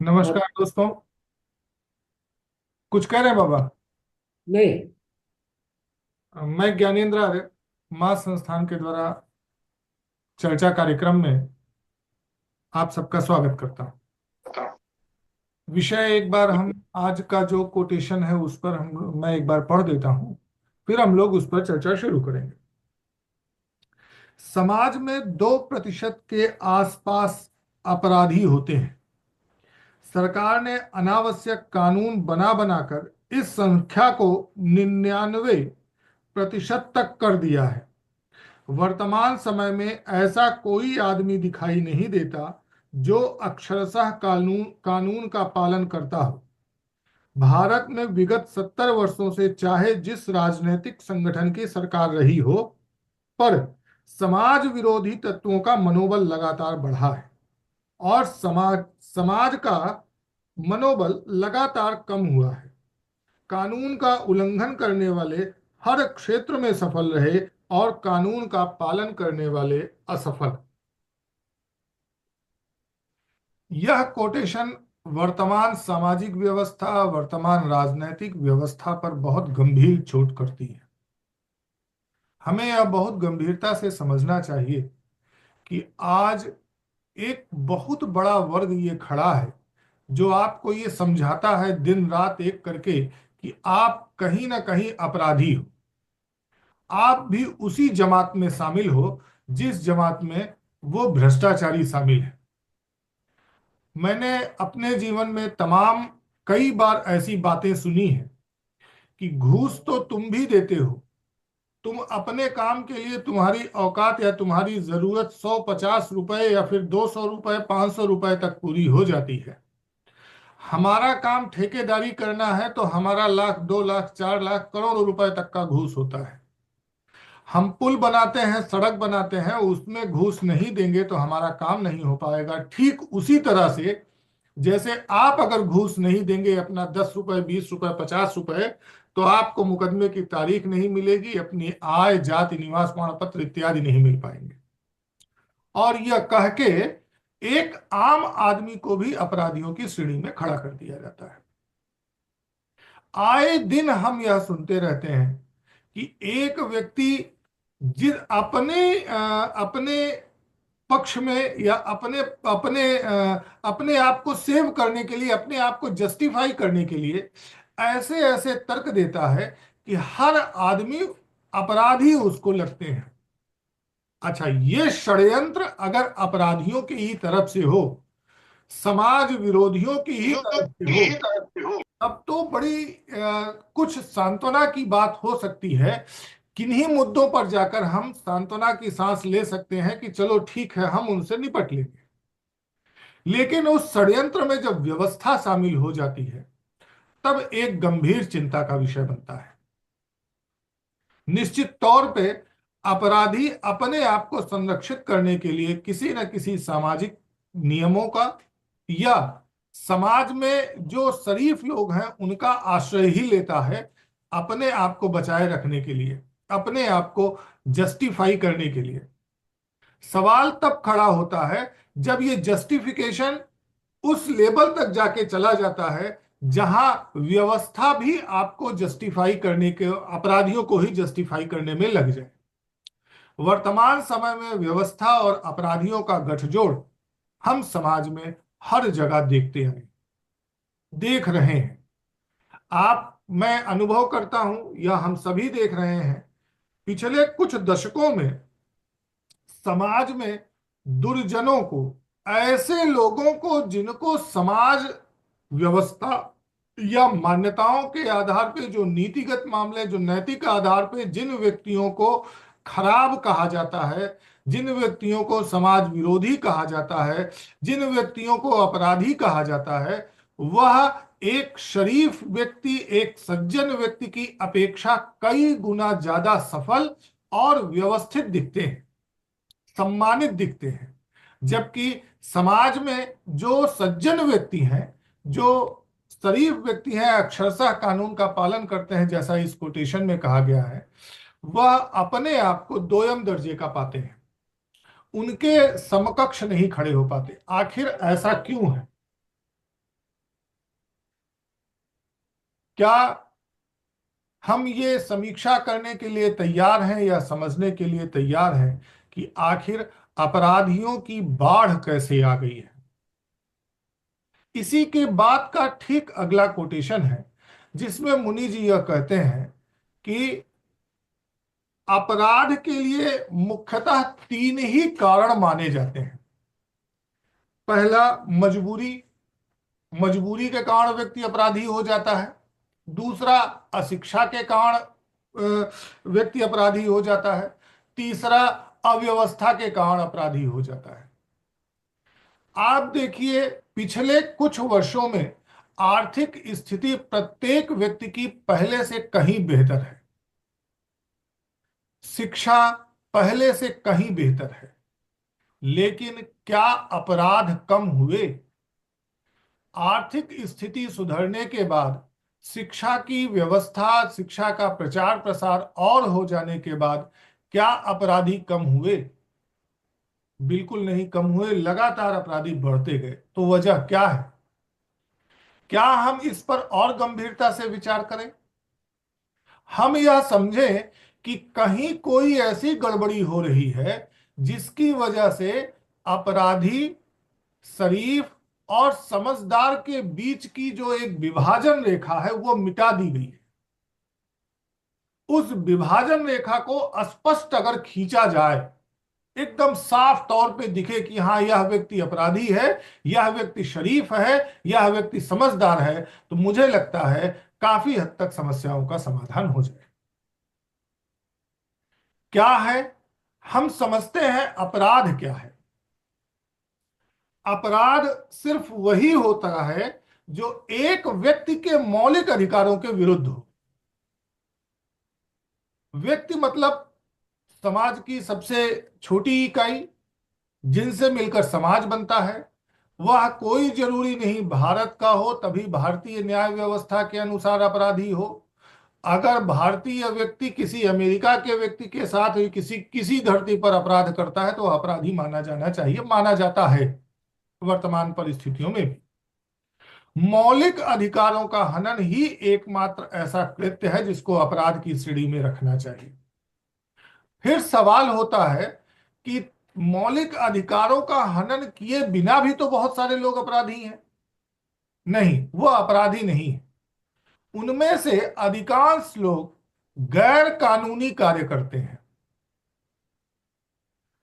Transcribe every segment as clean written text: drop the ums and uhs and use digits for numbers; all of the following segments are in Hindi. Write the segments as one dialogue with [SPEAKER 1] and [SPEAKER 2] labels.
[SPEAKER 1] नमस्कार दोस्तों। कुछ कह रहे हैं बाबा?
[SPEAKER 2] नहीं।
[SPEAKER 1] मैं ज्ञानेंद्र आर्य माँ संस्थान के द्वारा चर्चा कार्यक्रम में आप सबका स्वागत करता हूँ। विषय एक बार हम आज का जो कोटेशन है उस पर मैं एक बार पढ़ देता हूँ, फिर हम लोग उस पर चर्चा शुरू करेंगे। समाज में 2% के आसपास अपराधी होते हैं। सरकार ने अनावश्यक कानून बना बनाकर इस संख्या को 99% तक कर दिया है। वर्तमान समय में ऐसा कोई आदमी दिखाई नहीं देता जो अक्षरशः कानून कानून का पालन करता हो। भारत में विगत 70 वर्षों से चाहे जिस राजनीतिक संगठन की सरकार रही हो, पर समाज विरोधी तत्वों का मनोबल लगातार बढ़ा है और समाज समाज का मनोबल लगातार कम हुआ है। कानून का उल्लंघन करने वाले हर क्षेत्र में सफल रहे और कानून का पालन करने वाले असफल। यह कोटेशन वर्तमान सामाजिक व्यवस्था, वर्तमान राजनैतिक व्यवस्था पर बहुत गंभीर चोट करती है। हमें यह बहुत गंभीरता से समझना चाहिए कि आज एक बहुत बड़ा वर्ग ये खड़ा है जो आपको ये समझाता है दिन रात एक करके कि आप कहीं ना कहीं अपराधी हो। आप भी उसी जमात में शामिल हो जिस जमात में वो भ्रष्टाचारी शामिल है। मैंने अपने जीवन में तमाम कई बार ऐसी बातें सुनी हैं कि घूस तो तुम भी देते हो, तुम अपने काम के लिए तुम्हारी औकात या तुम्हारी जरूरत 150 रुपए या फिर 200 रुपए 500 रुपए तक पूरी हो जाती है। हमारा काम ठेकेदारी करना है तो हमारा लाख 2 लाख 4 लाख करोड़ों रुपए तक का घूस होता है। हम पुल बनाते हैं, सड़क बनाते हैं, उसमें घूस नहीं देंगे तो हमारा काम नहीं हो पाएगा। ठीक उसी तरह से जैसे आप अगर घूस नहीं देंगे अपना 10 रुपए 20 रुपए 50 रुपए, तो आपको मुकदमे की तारीख नहीं मिलेगी, अपनी आय जाति निवास प्रमाण पत्र इत्यादि नहीं मिल पाएंगे। और यह कह के एक आम आदमी को भी अपराधियों की श्रेणी में खड़ा कर दिया जाता है। आए दिन हम यह सुनते रहते हैं कि एक व्यक्ति जिस अपने पक्ष में या अपने अपने अपने आप को सेव करने के लिए, अपने आप को जस्टिफाई करने के लिए ऐसे ऐसे तर्क देता है कि हर आदमी अपराधी उसको लगते हैं। अच्छा, ये षड्यंत्र अगर अपराधियों की ही तरफ से हो, समाज विरोधियों की ही तरफ से हो, तब तो बड़ी कुछ सांत्वना की बात हो सकती है। किन्हीं मुद्दों पर जाकर हम सांत्वना की सांस ले सकते हैं कि चलो ठीक है, हम उनसे निपट लेंगे। लेकिन उस षड्यंत्र में जब व्यवस्था शामिल हो जाती है, तब एक गंभीर चिंता का विषय बनता है। निश्चित तौर पे अपराधी अपने आप को संरक्षित करने के लिए किसी न किसी सामाजिक नियमों का या समाज में जो शरीफ लोग हैं उनका आश्रय ही लेता है, अपने आप को बचाए रखने के लिए, अपने आप को जस्टिफाई करने के लिए। सवाल तब खड़ा होता है जब ये जस्टिफिकेशन उस लेवल तक जाके चला जाता है जहां व्यवस्था भी आपको जस्टिफाई करने के, अपराधियों को ही जस्टिफाई करने में लग जाए। वर्तमान समय में व्यवस्था और अपराधियों का गठजोड़ हम समाज में हर जगह देखते हैं, देख रहे हैं। मैं अनुभव करता हूं या हम सभी देख रहे हैं, पिछले कुछ दशकों में समाज में दुर्जनों को, ऐसे लोगों को जिनको समाज व्यवस्था या मान्यताओं के आधार पे, जो नीतिगत मामले, जो नैतिक आधार पे जिन व्यक्तियों को खराब कहा जाता है, जिन व्यक्तियों को समाज विरोधी कहा जाता है, जिन व्यक्तियों को अपराधी कहा जाता है, वह एक शरीफ व्यक्ति, एक सज्जन व्यक्ति की अपेक्षा कई गुना ज्यादा सफल और व्यवस्थित दिखते हैं, सम्मानित दिखते हैं। जबकि समाज में जो सज्जन व्यक्ति हैं, जो शरीफ व्यक्ति हैं, अक्षरशः कानून का पालन करते हैं जैसा इस कोटेशन में कहा गया है, वह अपने आप को दोयम दर्जे का पाते हैं, उनके समकक्ष नहीं खड़े हो पाते। आखिर ऐसा क्यों है? क्या हम ये समीक्षा करने के लिए तैयार हैं या समझने के लिए तैयार हैं कि आखिर अपराधियों की बाढ़ कैसे आ गई है? इसी के बाद का ठीक अगला कोटेशन है, जिसमें मुनि जी यह कहते हैं कि अपराध के लिए मुख्यतः तीन ही कारण माने जाते हैं। पहला, मजबूरी। मजबूरी के कारण व्यक्ति अपराधी हो जाता है। दूसरा, अशिक्षा के कारण व्यक्ति अपराधी हो जाता है। तीसरा, अव्यवस्था के कारण अपराधी हो जाता है। आप देखिए, पिछले कुछ वर्षों में आर्थिक स्थिति प्रत्येक व्यक्ति की पहले से कहीं बेहतर है। शिक्षा पहले से कहीं बेहतर है। लेकिन क्या अपराध कम हुए? आर्थिक स्थिति सुधरने के बाद, शिक्षा की व्यवस्था, शिक्षा का प्रचार प्रसार और हो जाने के बाद क्या अपराधी कम हुए? बिल्कुल नहीं कम हुए, लगातार अपराधी बढ़ते गए। तो वजह क्या है? क्या हम इस पर और गंभीरता से विचार करें? हम यह समझें कि कहीं कोई ऐसी गड़बड़ी हो रही है जिसकी वजह से अपराधी, शरीफ और समझदार के बीच की जो एक विभाजन रेखा है वो मिटा दी गई है। उस विभाजन रेखा को स्पष्ट अगर खींचा जाए, एकदम साफ तौर पे दिखे कि हाँ, यह व्यक्ति अपराधी है, यह व्यक्ति शरीफ है, यह व्यक्ति समझदार है, तो मुझे लगता है काफी हद तक समस्याओं का समाधान हो जाए। क्या है? हम समझते हैं अपराध क्या है। अपराध सिर्फ वही होता है जो एक व्यक्ति के मौलिक अधिकारों के विरुद्ध हो। व्यक्ति मतलब समाज की सबसे छोटी इकाई, जिनसे मिलकर समाज बनता है। वह कोई जरूरी नहीं भारत का हो तभी भारतीय न्याय व्यवस्था के अनुसार अपराधी हो। अगर भारतीय व्यक्ति किसी अमेरिका के व्यक्ति के साथ किसी किसी धरती पर अपराध करता है तो अपराधी माना जाना चाहिए, माना जाता है वर्तमान परिस्थितियों में भी। मौलिक अधिकारों का हनन ही एकमात्र ऐसा कृत्य है जिसको अपराध की श्रेणी में रखना चाहिए। फिर सवाल होता है कि मौलिक अधिकारों का हनन किए बिना भी तो बहुत सारे लोग अपराधी हैं। नहीं, वो अपराधी नहीं है। उनमें से अधिकांश लोग गैर कानूनी कार्य करते हैं।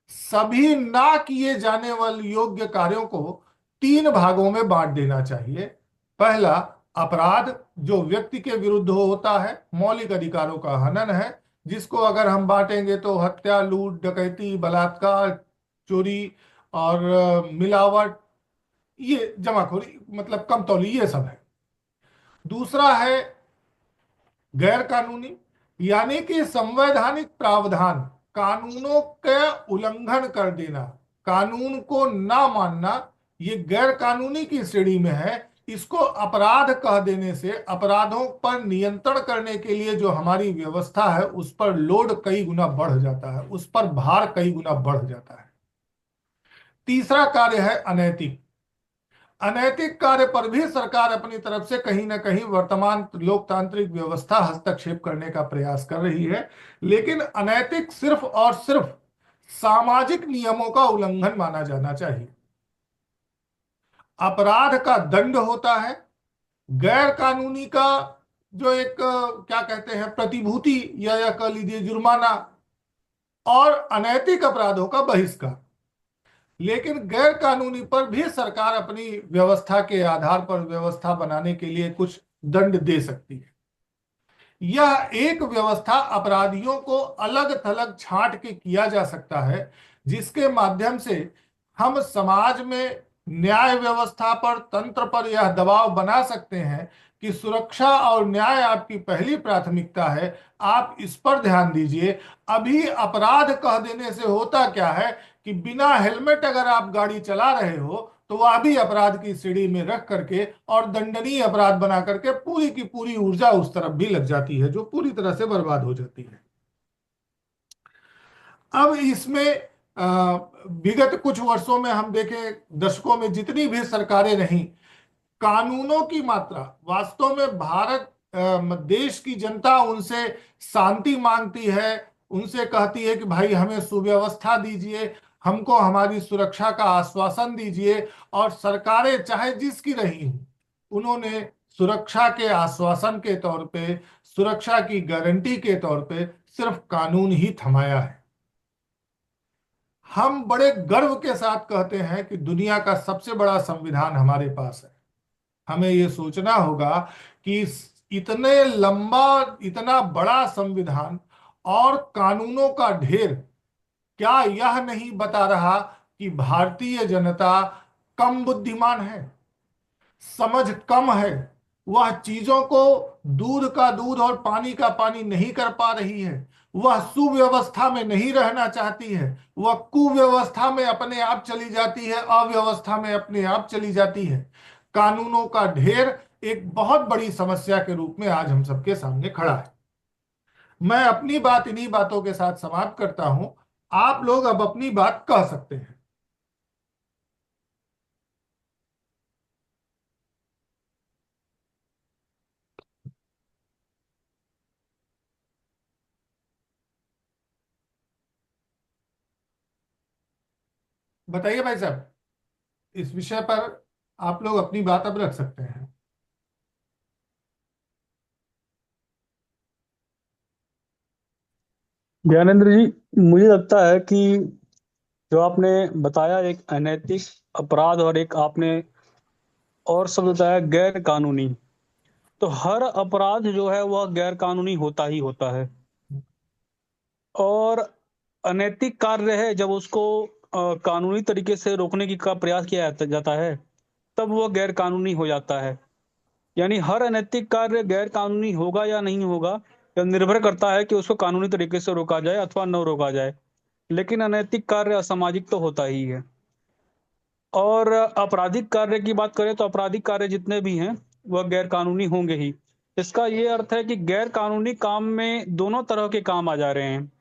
[SPEAKER 1] सभी ना किए जाने वाले योग्य कार्यों को तीन भागों में बांट देना चाहिए। पहला, अपराध जो व्यक्ति के विरुद्ध होता है, मौलिक अधिकारों का हनन है, जिसको अगर हम बांटेंगे तो हत्या, लूट, डकैती, बलात्कार, चोरी और मिलावट, ये जमाखोरी, मतलब कमतौली, ये सब है। दूसरा है गैर कानूनी, यानी कि संवैधानिक प्रावधान, कानूनों के उल्लंघन कर देना, कानून को ना मानना, ये गैर कानूनी की श्रेणी में है। इसको अपराध कह देने से अपराधों पर नियंत्रण करने के लिए जो हमारी व्यवस्था है उस पर लोड कई गुना बढ़ जाता है, उस पर भार कई गुना बढ़ जाता है। तीसरा कार्य है अनैतिक। अनैतिक कार्य पर भी सरकार अपनी तरफ से कहीं ना कहीं वर्तमान लोकतांत्रिक व्यवस्था हस्तक्षेप करने का प्रयास कर रही है। लेकिन अनैतिक सिर्फ और सिर्फ सामाजिक नियमों का उल्लंघन माना जाना चाहिए। अपराध का दंड होता है, गैर कानूनी का जो एक क्या कहते हैं प्रतिभूति या कह लीजिए जुर्माना, और अनैतिक अपराधों का बहिष्कार। लेकिन गैर कानूनी पर भी सरकार अपनी व्यवस्था के आधार पर व्यवस्था बनाने के लिए कुछ दंड दे सकती है। यह एक व्यवस्था अपराधियों को अलग थलग छांट के किया जा सकता है, जिसके माध्यम से हम समाज में न्याय व्यवस्था पर, तंत्र पर यह दबाव बना सकते हैं कि सुरक्षा और न्याय आपकी पहली प्राथमिकता है, आप इस पर ध्यान दीजिए। अभी अपराध कह देने से होता क्या है कि बिना हेलमेट अगर आप गाड़ी चला रहे हो तो वह भी अपराध की श्रेणी में रख करके और दंडनीय अपराध बना करके पूरी की पूरी ऊर्जा उस तरफ भी लग जाती है, जो पूरी तरह से बर्बाद हो जाती है। अब इसमें विगत कुछ वर्षों में हम देखें, दशकों में जितनी भी सरकारें रहीं, कानूनों की मात्रा वास्तव में भारत देश की जनता उनसे शांति मांगती है, उनसे कहती है कि भाई हमें सुव्यवस्था दीजिए, हमको हमारी सुरक्षा का आश्वासन दीजिए। और सरकारें चाहे जिसकी रही हूं, उन्होंने सुरक्षा के आश्वासन के तौर पे, सुरक्षा की गारंटी के तौर पे सिर्फ कानून ही थमाया है। हम बड़े गर्व के साथ कहते हैं कि दुनिया का सबसे बड़ा संविधान हमारे पास है। हमें ये सोचना होगा कि इतने लंबा, इतना बड़ा संविधान और कानूनों का ढेर, क्या यह नहीं बता रहा कि भारतीय जनता कम बुद्धिमान है, समझ कम है, वह चीजों को दूध का दूध और पानी का पानी नहीं कर पा रही है, वह सुव्यवस्था में नहीं रहना चाहती है, वह कुव्यवस्था में अपने आप चली जाती है, अव्यवस्था में अपने आप चली जाती है। कानूनों का ढेर एक बहुत बड़ी समस्या के रूप में आज हम सबके सामने खड़ा है। मैं अपनी बात इन्हीं बातों के साथ समाप्त करता हूं। आप लोग अब अपनी बात कह सकते हैं। बताइए भाई साहब, इस विषय पर आप लोग अपनी बात अब रख सकते हैं।
[SPEAKER 2] ज्ञानेंद्र जी, मुझे लगता है कि जो आपने बताया एक अनैतिक अपराध और एक आपने और शब्द बताया गैर कानूनी। तो हर अपराध जो है वह गैर कानूनी होता ही होता है। और अनैतिक कार्य है जब उसको कानूनी तरीके से रोकने की का प्रयास किया जाता है, तब वह गैर कानूनी हो जाता है। यानी हर अनैतिक कार्य गैर कानूनी होगा या नहीं होगा, यह निर्भर करता है कि उसको कानूनी तरीके से रोका जाए अथवा न रोका जाए। लेकिन अनैतिक कार्य असामाजिक तो होता ही है। और आपराधिक कार्य की बात करें तो आपराधिक कार्य जितने भी हैं वह गैर कानूनी होंगे ही। इसका ये अर्थ है कि गैर कानूनी काम में दोनों तरह के काम आ जा रहे हैं।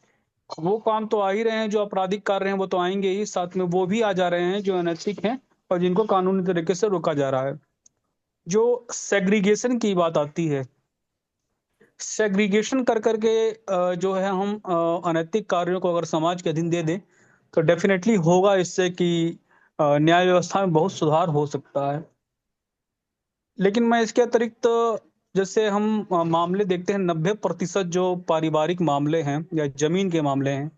[SPEAKER 2] वो काम तो आ ही रहे हैं जो आपराधिक कार्य हैं, वो तो आएंगे ही, साथ में वो भी आ जा रहे हैं जो अनैतिक हैं और जिनको कानूनी तरीके से रोका जा रहा है। जो सेग्रीगेशन की बात आती है, सेग्रीगेशन कर करके जो है हम अनैतिक कार्यों को अगर समाज के अधीन दे दें तो डेफिनेटली होगा इससे कि न्याय व्यवस्था में बहुत सुधार हो सकता है। लेकिन मैं इसके अतिरिक्त, जैसे हम मामले देखते हैं, 90% जो पारिवारिक मामले हैं या जमीन के मामले हैं,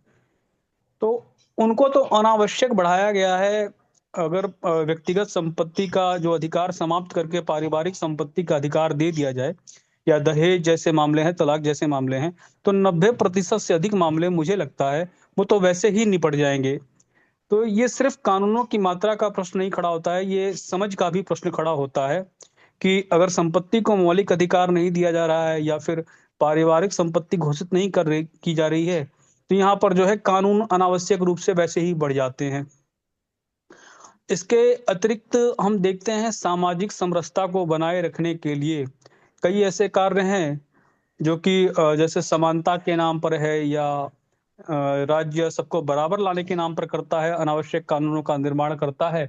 [SPEAKER 2] तो उनको तो अनावश्यक बढ़ाया गया है। अगर व्यक्तिगत संपत्ति का जो अधिकार समाप्त करके पारिवारिक संपत्ति का अधिकार दे दिया जाए, या दहेज जैसे मामले हैं, तलाक जैसे मामले हैं, तो 90% से अधिक मामले मुझे लगता है वो तो वैसे ही निपट जाएंगे। तो ये सिर्फ कानूनों की मात्रा का प्रश्न नहीं खड़ा होता है, ये समझ का भी प्रश्न खड़ा होता है कि अगर संपत्ति को मौलिक अधिकार नहीं दिया जा रहा है या फिर पारिवारिक संपत्ति घोषित नहीं कर रही की जा रही है, तो यहाँ पर जो है कानून अनावश्यक रूप से वैसे ही बढ़ जाते हैं। इसके अतिरिक्त हम देखते हैं सामाजिक समरसता को बनाए रखने के लिए कई ऐसे कार्य हैं जो कि जैसे समानता के नाम पर है या राज्य सबको बराबर लाने के नाम पर करता है, अनावश्यक कानूनों का निर्माण करता है,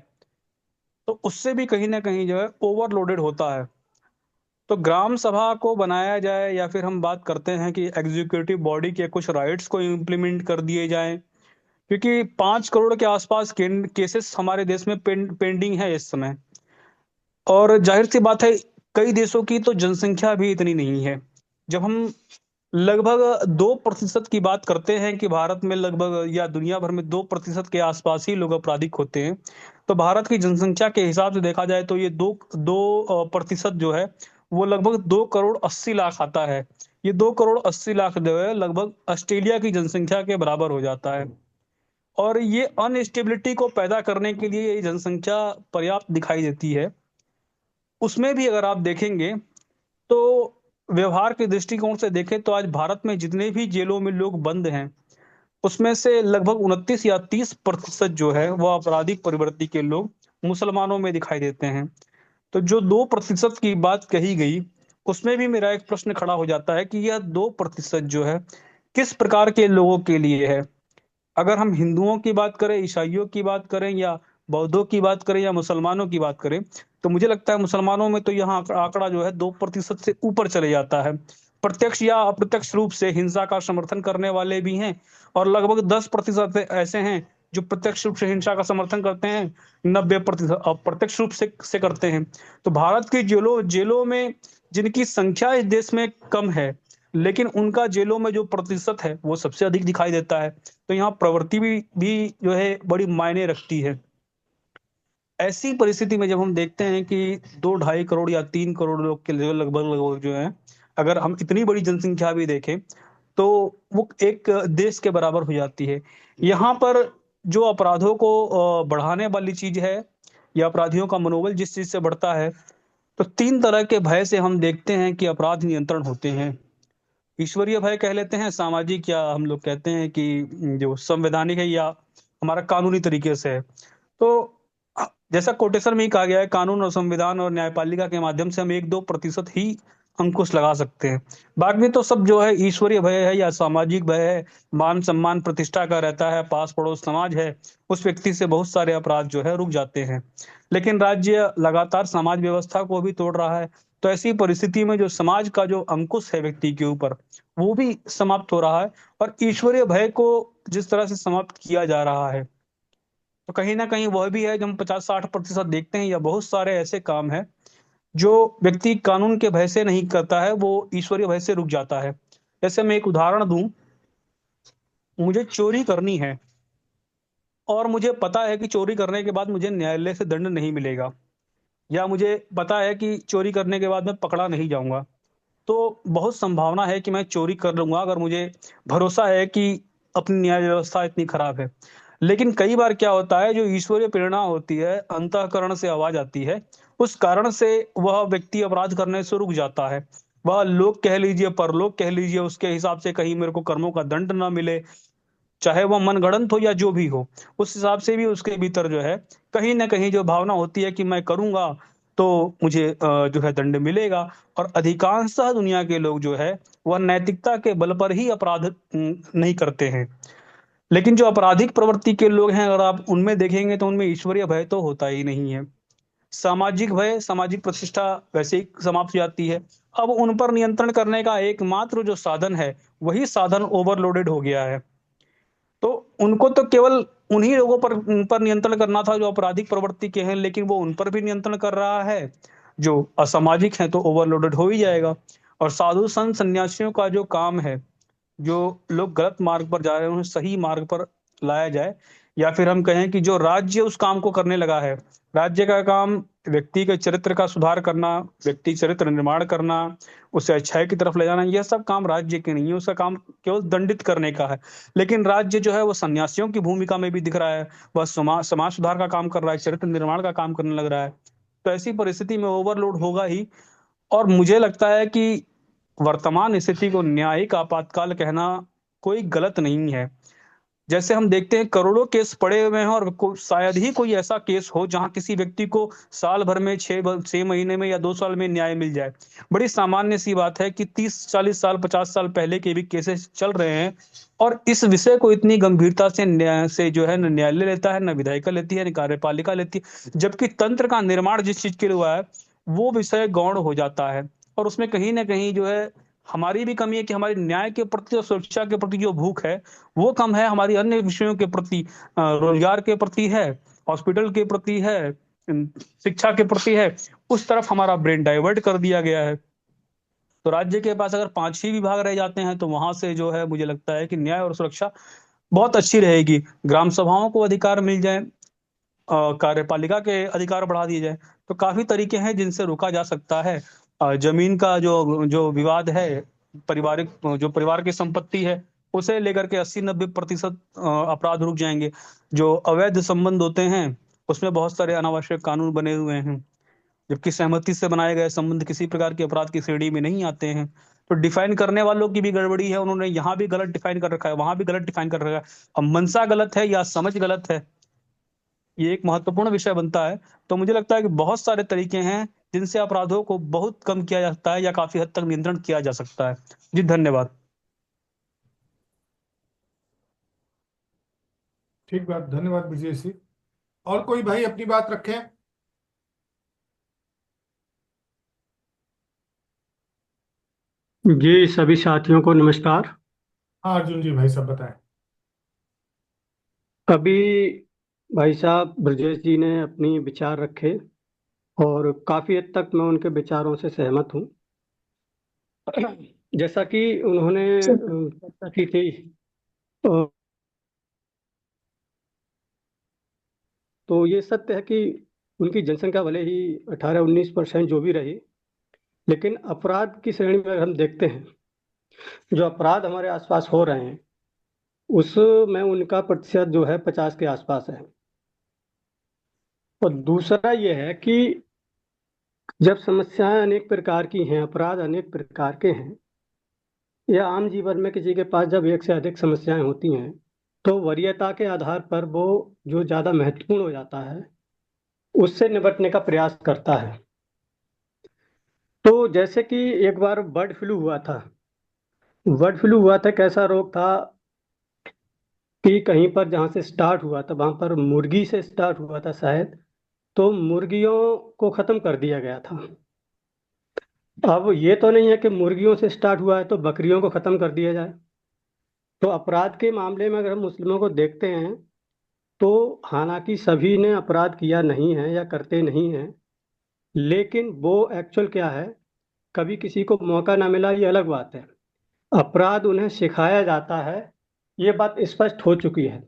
[SPEAKER 2] तो उससे भी कहीं ना कहीं जो है ओवरलोडेड होता है। तो ग्राम सभा को बनाया जाए या फिर हम बात करते हैं कि एग्जीक्यूटिव बॉडी के कुछ राइट्स को इम्प्लीमेंट कर दिए जाएं, क्योंकि 5 करोड़ के आसपास केसेस हमारे देश में पेंडिंग है इस समय। और जाहिर सी बात है, कई देशों की तो जनसंख्या भी इतनी नहीं है। जब हम लगभग 2% की बात करते हैं कि भारत में लगभग या दुनिया भर में 2% के आसपास ही लोग आपराधिक होते हैं, तो भारत की जनसंख्या के हिसाब से देखा जाए तो ये दो दो प्रतिशत जो है वो लगभग 2 करोड़ 80 लाख आता है। ये 2 करोड़ 80 लाख जो है लगभग ऑस्ट्रेलिया की जनसंख्या के बराबर हो जाता है। और ये अनस्टेबिलिटी को पैदा करने के लिए ये जनसंख्या पर्याप्त दिखाई देती है। उसमें भी अगर आप देखेंगे तो व्यवहार के दृष्टिकोण से देखें तो आज भारत में जितने भी जेलों में लोग बंद हैं उसमें से लगभग 29 या 30% जो है वो आपराधिक प्रवृत्ति के लोग मुसलमानों में दिखाई देते हैं। तो जो 2% की बात कही गई, उसमें भी मेरा एक प्रश्न खड़ा हो जाता है कि यह 2% जो है किस प्रकार के लोगों के लिए है। अगर हम हिंदुओं की बात करें, ईसाइयों की बात करें या बौद्धों की बात करें या मुसलमानों की बात करें, तो मुझे लगता है मुसलमानों में तो यहाँ आंकड़ा जो है 2% से ऊपर चले जाता है। प्रत्यक्ष या अप्रत्यक्ष रूप से हिंसा का समर्थन करने वाले भी हैं, और लगभग 10% ऐसे हैं जो प्रत्यक्ष रूप से हिंसा का समर्थन करते हैं, 90% अप्रत्यक्ष रूप से करते हैं। तो भारत की जेलों जेलों में जिनकी संख्या इस देश में कम है, लेकिन उनका जेलों में जो प्रतिशत है वो सबसे अधिक दिखाई देता है। तो यहाँ प्रवृत्ति भी जो है बड़ी मायने रखती है। ऐसी परिस्थिति में जब हम देखते हैं कि 2-2.5 करोड़ या 3 करोड़ लोग के जो लगभग लगभग जो है, अगर हम इतनी बड़ी जनसंख्या भी देखें तो वो एक देश के बराबर हो जाती है। यहाँ पर जो अपराधों को बढ़ाने वाली चीज है, या अपराधियों का मनोबल जिस चीज से बढ़ता है, तो 3 तरह के भय से हम देखते हैं कि अपराध नियंत्रण होते हैं। ईश्वरीय भय कह लेते हैं, सामाजिक, या हम लोग कहते हैं कि जो संवैधानिक है या हमारा कानूनी तरीके से है। तो जैसा कोटेशन में ही कहा गया है, कानून और संविधान और न्यायपालिका के माध्यम से हम 1-2% ही अंकुश लगा सकते हैं। बाकी तो सब जो है ईश्वरीय भय है या सामाजिक भय है, मान सम्मान प्रतिष्ठा का रहता है, पास पड़ोस समाज है, उस व्यक्ति से बहुत सारे अपराध जो है रुक जाते हैं। लेकिन राज्य लगातार समाज व्यवस्था को भी तोड़ रहा है। तो ऐसी परिस्थिति में जो समाज का जो अंकुश है व्यक्ति के ऊपर, वो भी समाप्त हो रहा है, और ईश्वरीय भय को जिस तरह से समाप्त किया जा रहा है, तो कहीं ना कहीं वह भी है जो हम 50-60% देखते हैं, या बहुत सारे ऐसे काम है जो व्यक्ति कानून के भय से नहीं करता है, वो ईश्वरीय भय से रुक जाता है। जैसे मैं एक उदाहरण दूं, मुझे चोरी करनी है और मुझे पता है कि चोरी करने के बाद मुझे न्यायालय से दंड नहीं मिलेगा, या मुझे पता है कि चोरी करने के बाद मैं पकड़ा नहीं जाऊंगा, तो बहुत संभावना है कि मैं चोरी कर लूंगा, अगर मुझे भरोसा है कि अपनी न्याय व्यवस्था इतनी खराब है। लेकिन कई बार क्या होता है, जो ईश्वरीय प्रेरणा होती है, अंतःकरण से आवाज आती है, उस कारण से वह व्यक्ति अपराध करने से रुक जाता है। वह लोग कह लीजिए, परलोक कह लीजिए, उसके हिसाब से कहीं मेरे को कर्मों का दंड ना मिले, चाहे वह मनगढ़ंत हो या जो भी हो, उस हिसाब से भी उसके भीतर जो है कहीं ना कहीं जो भावना होती है कि मैं करूंगा तो मुझे जो है दंड मिलेगा। और अधिकांशतः दुनिया के लोग जो है वह नैतिकता के बल पर ही अपराध नहीं करते हैं। लेकिन जो आपराधिक प्रवृत्ति के लोग हैं, अगर आप उनमें देखेंगे तो उनमें ईश्वरीय भय तो होता ही नहीं है। सामाजिक भय, सामाजिक प्रतिष्ठा वैसे ही समाप्त हो जाती है। अब उन पर नियंत्रण करने का एकमात्र जो साधन है, वही साधन ओवरलोडेड हो गया है। तो उनको तो केवल उन्हीं लोगों पर उन पर नियंत्रण करना था जो आपराधिक प्रवृत्ति के हैं, लेकिन वो उन पर भी नियंत्रण कर रहा है। जो असामाजिक है तो ओवरलोडेड हो ही जाएगा। और साधु संत सन्यासियों का जो काम है, जो लोग गलत मार्ग पर जा रहे हैं उन्हें सही मार्ग पर लाया जाए। या फिर हम कहें कि जो राज्य उस काम को करने लगा है, राज्य का काम व्यक्ति के चरित्र का सुधार करना, व्यक्ति चरित्र निर्माण करना, उसे अच्छाई की तरफ ले जाना, यह सब काम राज्य के नहीं है, उसका काम केवल दंडित करने का है। लेकिन राज्य जो है वो सन्यासियों की भूमिका में भी दिख रहा है, वह समाज समाज सुधार का काम कर रहा है, चरित्र निर्माण का काम करने लग रहा है। तो ऐसी परिस्थिति में ओवरलोड होगा ही। और मुझे लगता है कि वर्तमान स्थिति को न्यायिक आपातकाल कहना कोई गलत नहीं है। जैसे हम देखते हैं करोड़ों केस पड़े हुए हैं, और शायद ही कोई ऐसा केस हो जहां किसी व्यक्ति को साल भर में 6 महीने में या 2 साल में न्याय मिल जाए। बड़ी सामान्य सी बात है कि 30-40 साल 50 साल पहले के भी केसेस चल रहे हैं, और इस विषय को इतनी गंभीरता से न्याय से जो है न न्यायालय लेता है, न विधायिका लेती है, न कार्यपालिका लेती है, जबकि तंत्र का निर्माण जिस चीज के लिए हुआ है वो विषय गौण हो जाता है। और उसमें कहीं ना कहीं जो है हमारी भी कमी है कि हमारी न्याय के प्रति और सुरक्षा के प्रति जो भूख है वो कम है, हमारी अन्य विषयों के प्रति, रोजगार के प्रति है, हॉस्पिटल के प्रति है, शिक्षा के प्रति है, उस तरफ हमारा ब्रेन डाइवर्ट कर दिया गया है। तो राज्य के पास अगर 5 ही विभाग रह जाते हैं तो वहां से जो है मुझे लगता है कि न्याय और सुरक्षा बहुत अच्छी रहेगी। ग्राम सभाओं को अधिकार मिल जाए, कार्यपालिका के अधिकार बढ़ा दिए जाए, तो काफी तरीके हैं जिनसे रोका जा सकता है। जमीन का जो जो विवाद है, पारिवारिक जो परिवार की संपत्ति है, उसे लेकर के 80-90% अपराध रुक जाएंगे। जो अवैध संबंध होते हैं उसमें बहुत सारे अनावश्यक कानून बने हुए हैं, जबकि सहमति से बनाए गए संबंध किसी प्रकार के अपराध की श्रेणी में नहीं आते हैं। तो डिफाइन करने वालों की भी गड़बड़ी है, उन्होंने यहाँ भी गलत डिफाइन कर रखा है, वहां भी गलत डिफाइन कर रखा है। अब मंशा गलत है या समझ गलत है, ये एक महत्वपूर्ण विषय बनता है। तो मुझे लगता है कि बहुत सारे तरीके हैं जिनसे अपराधों को बहुत कम किया जा सकता है या काफी हद तक नियंत्रण किया जा सकता है। जी धन्यवाद।
[SPEAKER 1] ठीक बात, धन्यवाद विजय सिंह। और कोई भाई अपनी बात रखे?
[SPEAKER 3] जी सभी साथियों को नमस्कार।
[SPEAKER 1] हाँ अर्जुन जी, भाई सब बताएं।
[SPEAKER 3] अभी भाई साहब ब्रजेश जी ने अपनी विचार रखे और काफ़ी हद तक मैं उनके विचारों से सहमत हूँ। जैसा कि उन्होंने चर्चा की थी, तो, तो ये सत्य है कि उनकी जनसंख्या भले ही 18-19% जो भी रही, लेकिन अपराध की श्रेणी में अगर हम देखते हैं, जो अपराध हमारे आसपास हो रहे हैं उसमें उनका प्रतिशत जो है 50 के आसपास है। और दूसरा ये है कि जब समस्याएं अनेक प्रकार की हैं, अपराध अनेक प्रकार के हैं, या आम जीवन में किसी के पास जब एक से अधिक समस्याएं होती हैं, तो वरीयता के आधार पर वो जो ज़्यादा महत्वपूर्ण हो जाता है उससे निपटने का प्रयास करता है। तो जैसे कि एक बार बर्ड फ्लू हुआ था। बर्ड फ्लू हुआ था, कैसा रोग था कि कहीं पर जहाँ से स्टार्ट हुआ था वहाँ पर मुर्गी से स्टार्ट हुआ था शायद, तो मुर्गियों को ख़त्म कर दिया गया था। अब ये तो नहीं है कि मुर्गियों से स्टार्ट हुआ है तो बकरियों को ख़त्म कर दिया जाए। तो अपराध के मामले में अगर हम मुस्लिमों को देखते हैं, तो हालांकि सभी ने अपराध किया नहीं है या करते नहीं हैं, लेकिन वो एक्चुअल क्या है, कभी किसी को मौका ना मिला ये अलग बात है। अपराध उन्हें सिखाया जाता है, ये बात स्पष्ट हो चुकी है।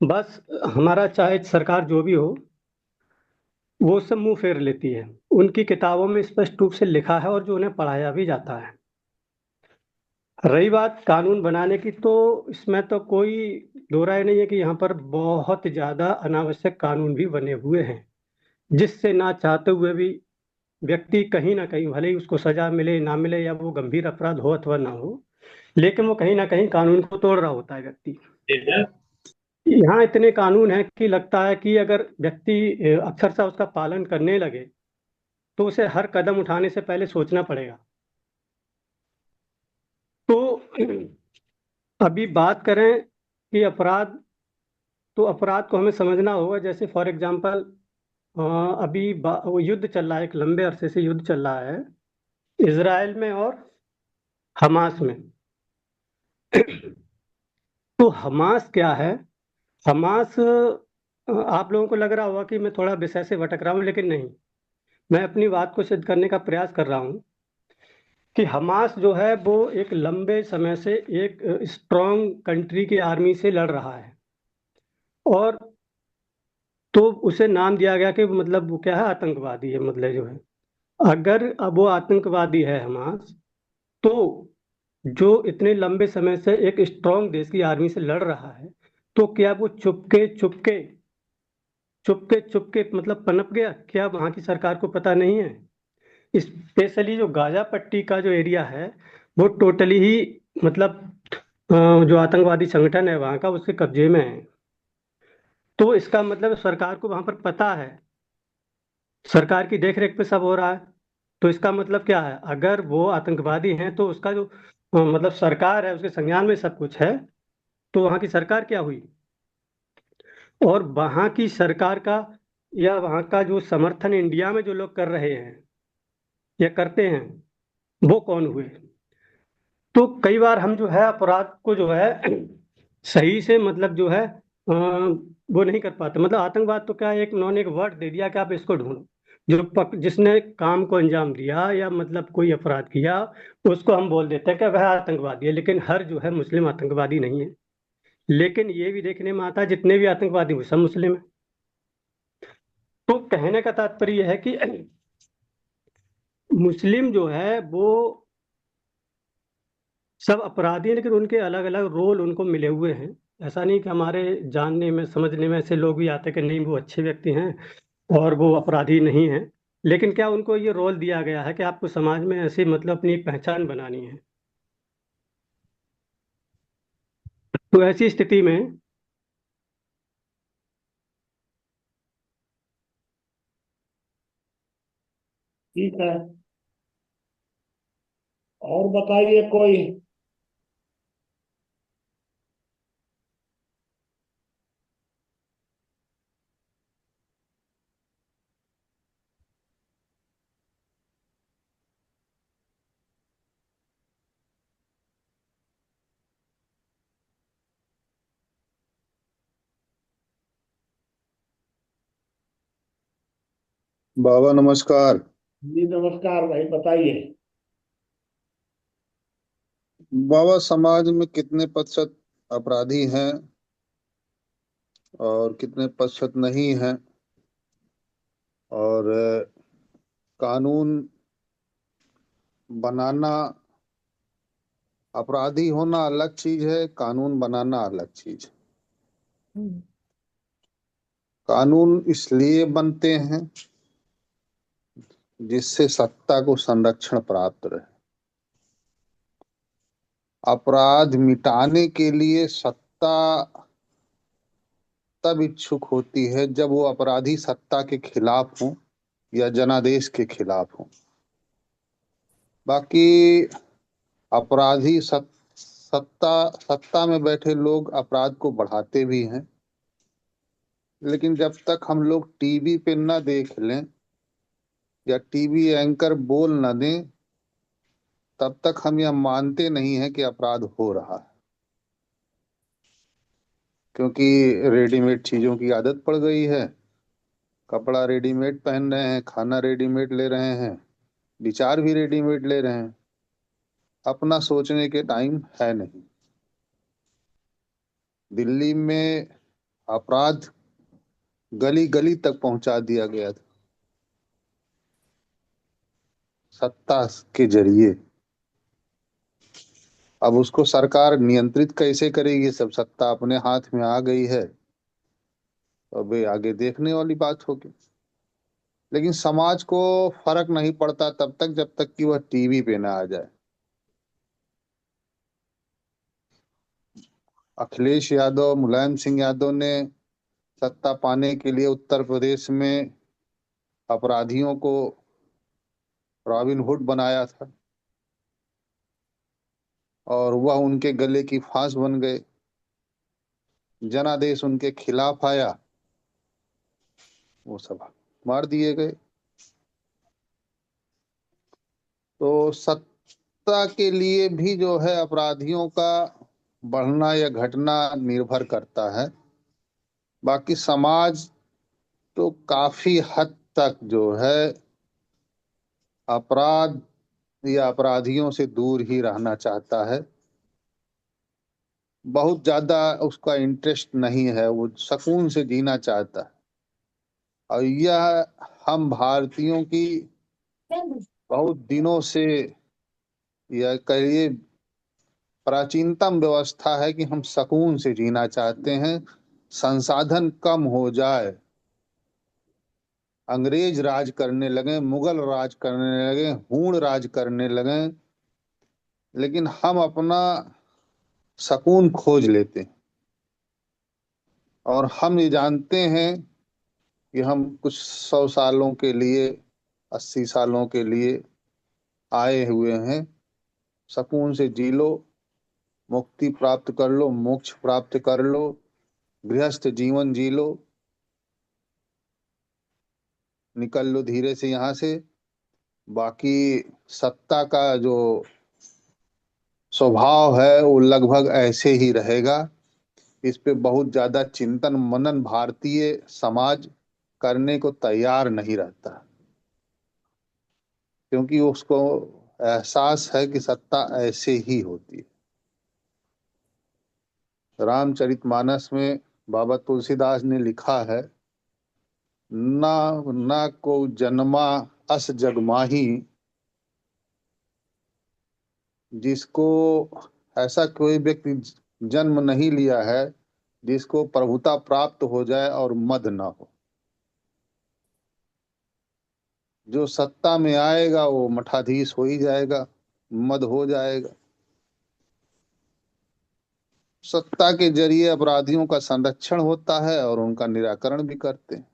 [SPEAKER 3] बस हमारा चाहे सरकार जो भी हो, वो सब मुंह फेर लेती है। उनकी किताबों में स्पष्ट रूप से लिखा है और जो उन्हें पढ़ाया भी जाता है। रही बात कानून बनाने की, तो इसमें तो कोई दो राय नहीं है कि यहाँ पर बहुत ज्यादा अनावश्यक कानून भी बने हुए हैं, जिससे ना चाहते हुए भी व्यक्ति कहीं ना कहीं, भले ही उसको सजा मिले ना मिले या वो गंभीर अपराध हो अथवा ना हो, लेकिन वो कहीं ना कहीं कानून को तोड़ रहा होता है व्यक्ति। यहाँ इतने कानून हैं कि लगता है कि अगर व्यक्ति अक्षरशः उसका पालन करने लगे तो उसे हर कदम उठाने से पहले सोचना पड़ेगा। तो अभी बात करें कि अपराध, तो अपराध को हमें समझना होगा। जैसे फॉर एग्जांपल, अभी वो युद्ध चल रहा है, एक लंबे अरसे से युद्ध चल रहा है इजराइल में और हमास में। तो हमास क्या है? हमास, आप लोगों को लग रहा होगा कि मैं थोड़ा विषय से भटक रहा हूँ, लेकिन नहीं, मैं अपनी बात को सिद्ध करने का प्रयास कर रहा हूँ कि हमास जो है वो एक लंबे समय से एक स्ट्रॉन्ग कंट्री की आर्मी से लड़ रहा है। और तो उसे नाम दिया गया कि मतलब वो क्या है, आतंकवादी है, मतलब जो है। अगर अब वो आतंकवादी है हमास, तो जो इतने लंबे समय से एक स्ट्रॉन्ग देश की आर्मी से लड़ रहा है, तो क्या वो चुपके चुपके चुपके चुपके मतलब पनप गया? क्या वहां की सरकार को पता नहीं है? स्पेशली जो गाजा पट्टी का जो एरिया है, वो टोटली ही मतलब जो आतंकवादी संगठन है वहां का, उसके कब्जे में है। तो इसका मतलब सरकार को वहां पर पता है, सरकार की देखरेख पे सब हो रहा है। तो इसका मतलब क्या है, अगर वो आतंकवादी हैं तो उसका जो मतलब सरकार है उसके संज्ञान में सब कुछ है, तो वहां की सरकार क्या हुई? और वहां की सरकार का या वहां का जो समर्थन इंडिया में जो लोग कर रहे हैं या करते हैं, वो कौन हुए? तो कई बार हम जो है अपराध को जो है सही से मतलब जो है वो नहीं कर पाते। मतलब आतंकवाद तो क्या है, एक उन्होंने एक वर्ड दे दिया कि आप इसको ढूंढो, जिसने काम को अंजाम दिया या मतलब कोई अपराध किया, उसको हम बोल देते हैं कि वह आतंकवादी है। लेकिन हर जो है मुस्लिम आतंकवादी नहीं है। लेकिन ये भी देखने में आता है जितने भी आतंकवादी हुए सब मुस्लिम है। तो कहने का तात्पर्य यह है कि मुस्लिम जो है वो सब अपराधी हैं, लेकिन उनके अलग अलग रोल उनको मिले हुए हैं। ऐसा नहीं कि हमारे जानने में समझने में ऐसे लोग भी आते हैं कि नहीं वो अच्छे व्यक्ति हैं और वो अपराधी नहीं हैं। लेकिन क्या उनको ये रोल दिया गया है कि आपको समाज में ऐसी मतलब अपनी एक पहचान बनानी है। तो ऐसी स्थिति में
[SPEAKER 4] ठीक है। और बताइए कोई।
[SPEAKER 5] बाबा नमस्कार।
[SPEAKER 4] जी नमस्कार भाई, बताइए।
[SPEAKER 5] बाबा, समाज में कितने प्रतिशत अपराधी हैं और कितने प्रतिशत नहीं हैं? और कानून बनाना, अपराधी होना अलग चीज है, कानून बनाना अलग चीज है। कानून इसलिए बनते हैं जिससे सत्ता को संरक्षण प्राप्त रहे। अपराध मिटाने के लिए सत्ता तब इच्छुक होती है जब वो अपराधी सत्ता के खिलाफ हो या जनादेश के खिलाफ हो। बाकी अपराधी सत्ता में बैठे लोग अपराध को बढ़ाते भी हैं, लेकिन जब तक हम लोग टीवी पे न देख लें या टीवी एंकर बोल न दें, तब तक हम यह मानते नहीं हैं कि अपराध हो रहा है। क्योंकि रेडीमेड चीजों की आदत पड़ गई है। कपड़ा रेडीमेड पहन रहे हैं, खाना रेडीमेड ले रहे हैं, विचार भी रेडीमेड ले रहे हैं। अपना सोचने के टाइम है नहीं। दिल्ली में अपराध गली गली तक पहुंचा दिया गया था सत्ता के जरिए। अब उसको सरकार नियंत्रित कैसे करेगी? सब सत्ता अपने हाथ में आ गई है, अब ये आगे देखने वाली बात होगी। लेकिन समाज को फर्क नहीं पड़ता तब तक जब तक कि वह टीवी पे ना आ जाए। अखिलेश यादव, मुलायम सिंह यादव ने सत्ता पाने के लिए उत्तर प्रदेश में अपराधियों को रॉबिन हुड बनाया था और वह उनके गले की फांस बन गए। जनादेश उनके खिलाफ आया, वो सब मार दिए गए। तो सत्ता के लिए भी जो है अपराधियों का बढ़ना या घटना निर्भर करता है। बाकी समाज तो काफी हद तक जो है अपराध या अपराधियों से दूर ही रहना चाहता है। बहुत ज्यादा उसका इंटरेस्ट नहीं है, वो सुकून से जीना चाहता है। और यह हम भारतीयों की बहुत दिनों से, यह कहिए प्राचीनतम व्यवस्था है कि हम सुकून से जीना चाहते हैं। संसाधन कम हो जाए, अंग्रेज राज करने लगे, मुगल राज करने लगे, हूण राज करने लगे, लेकिन हम अपना सुकून खोज लेते हैं। और हम ये जानते हैं कि हम कुछ 100 सालों के लिए, 80 सालों के लिए आए हुए हैं। सुकून से जी लो, मुक्ति प्राप्त कर लो, मोक्ष प्राप्त कर लो, गृहस्थ जीवन जी लो, निकल लो धीरे से यहाँ से। बाकी सत्ता का जो स्वभाव है वो लगभग ऐसे ही रहेगा। इस पे बहुत ज्यादा चिंतन मनन भारतीय समाज करने को तैयार नहीं रहता, क्योंकि उसको एहसास है कि सत्ता ऐसे ही होती है। रामचरितमानस में बाबा तुलसीदास ने लिखा है, ना ना को जन्मा अस जग माही, जिसको ऐसा कोई व्यक्ति जन्म नहीं लिया है जिसको प्रभुता प्राप्त हो जाए और मद ना हो। जो सत्ता में आएगा वो मठाधीश हो ही जाएगा, मद हो जाएगा। सत्ता के जरिए अपराधियों का संरक्षण होता है और उनका निराकरण भी करते हैं।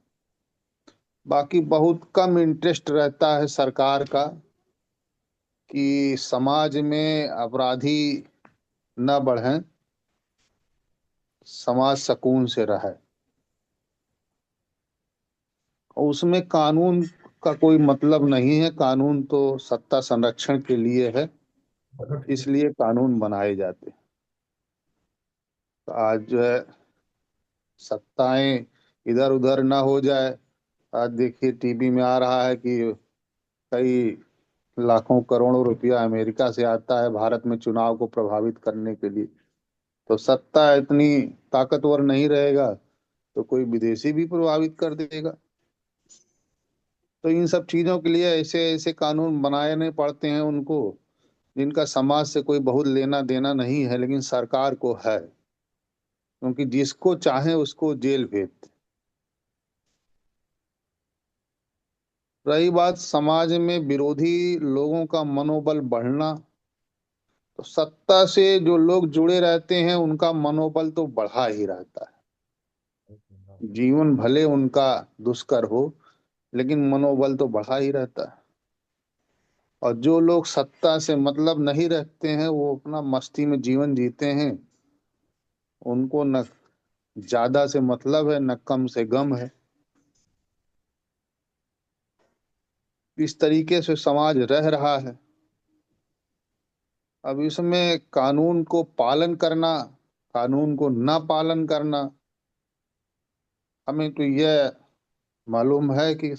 [SPEAKER 5] बाकी बहुत कम इंटरेस्ट रहता है सरकार का कि समाज में अपराधी न बढ़ें, समाज सुकून से रहे। और उसमें कानून का कोई मतलब नहीं है। कानून तो सत्ता संरक्षण के लिए है, इसलिए कानून बनाए जाते हैं। तो आज जो है सत्ताएं इधर उधर ना हो जाए, आज देखिए टीवी में आ रहा है कि कई लाखों करोड़ों रुपया अमेरिका से आता है भारत में चुनाव को प्रभावित करने के लिए। तो सत्ता इतनी ताकतवर नहीं रहेगा तो कोई विदेशी भी प्रभावित कर देगा। तो इन सब चीजों के लिए ऐसे ऐसे कानून बनाने पड़ते हैं उनको, जिनका समाज से कोई बहुत लेना देना नहीं है, लेकिन सरकार को है, क्योंकि जिसको चाहे उसको जेल भेज दे। रही बात समाज में विरोधी लोगों का मनोबल बढ़ना, तो सत्ता से जो लोग जुड़े रहते हैं उनका मनोबल तो बढ़ा ही रहता है। जीवन भले उनका दुष्कर हो, लेकिन मनोबल तो बढ़ा ही रहता है। और जो लोग सत्ता से मतलब नहीं रखते हैं, वो अपना मस्ती में जीवन जीते हैं, उनको न ज्यादा से मतलब है न कम से गम है। इस तरीके से समाज रह रहा है। अब इसमें कानून को पालन करना, कानून को ना पालन करना, हमें तो यह मालूम है कि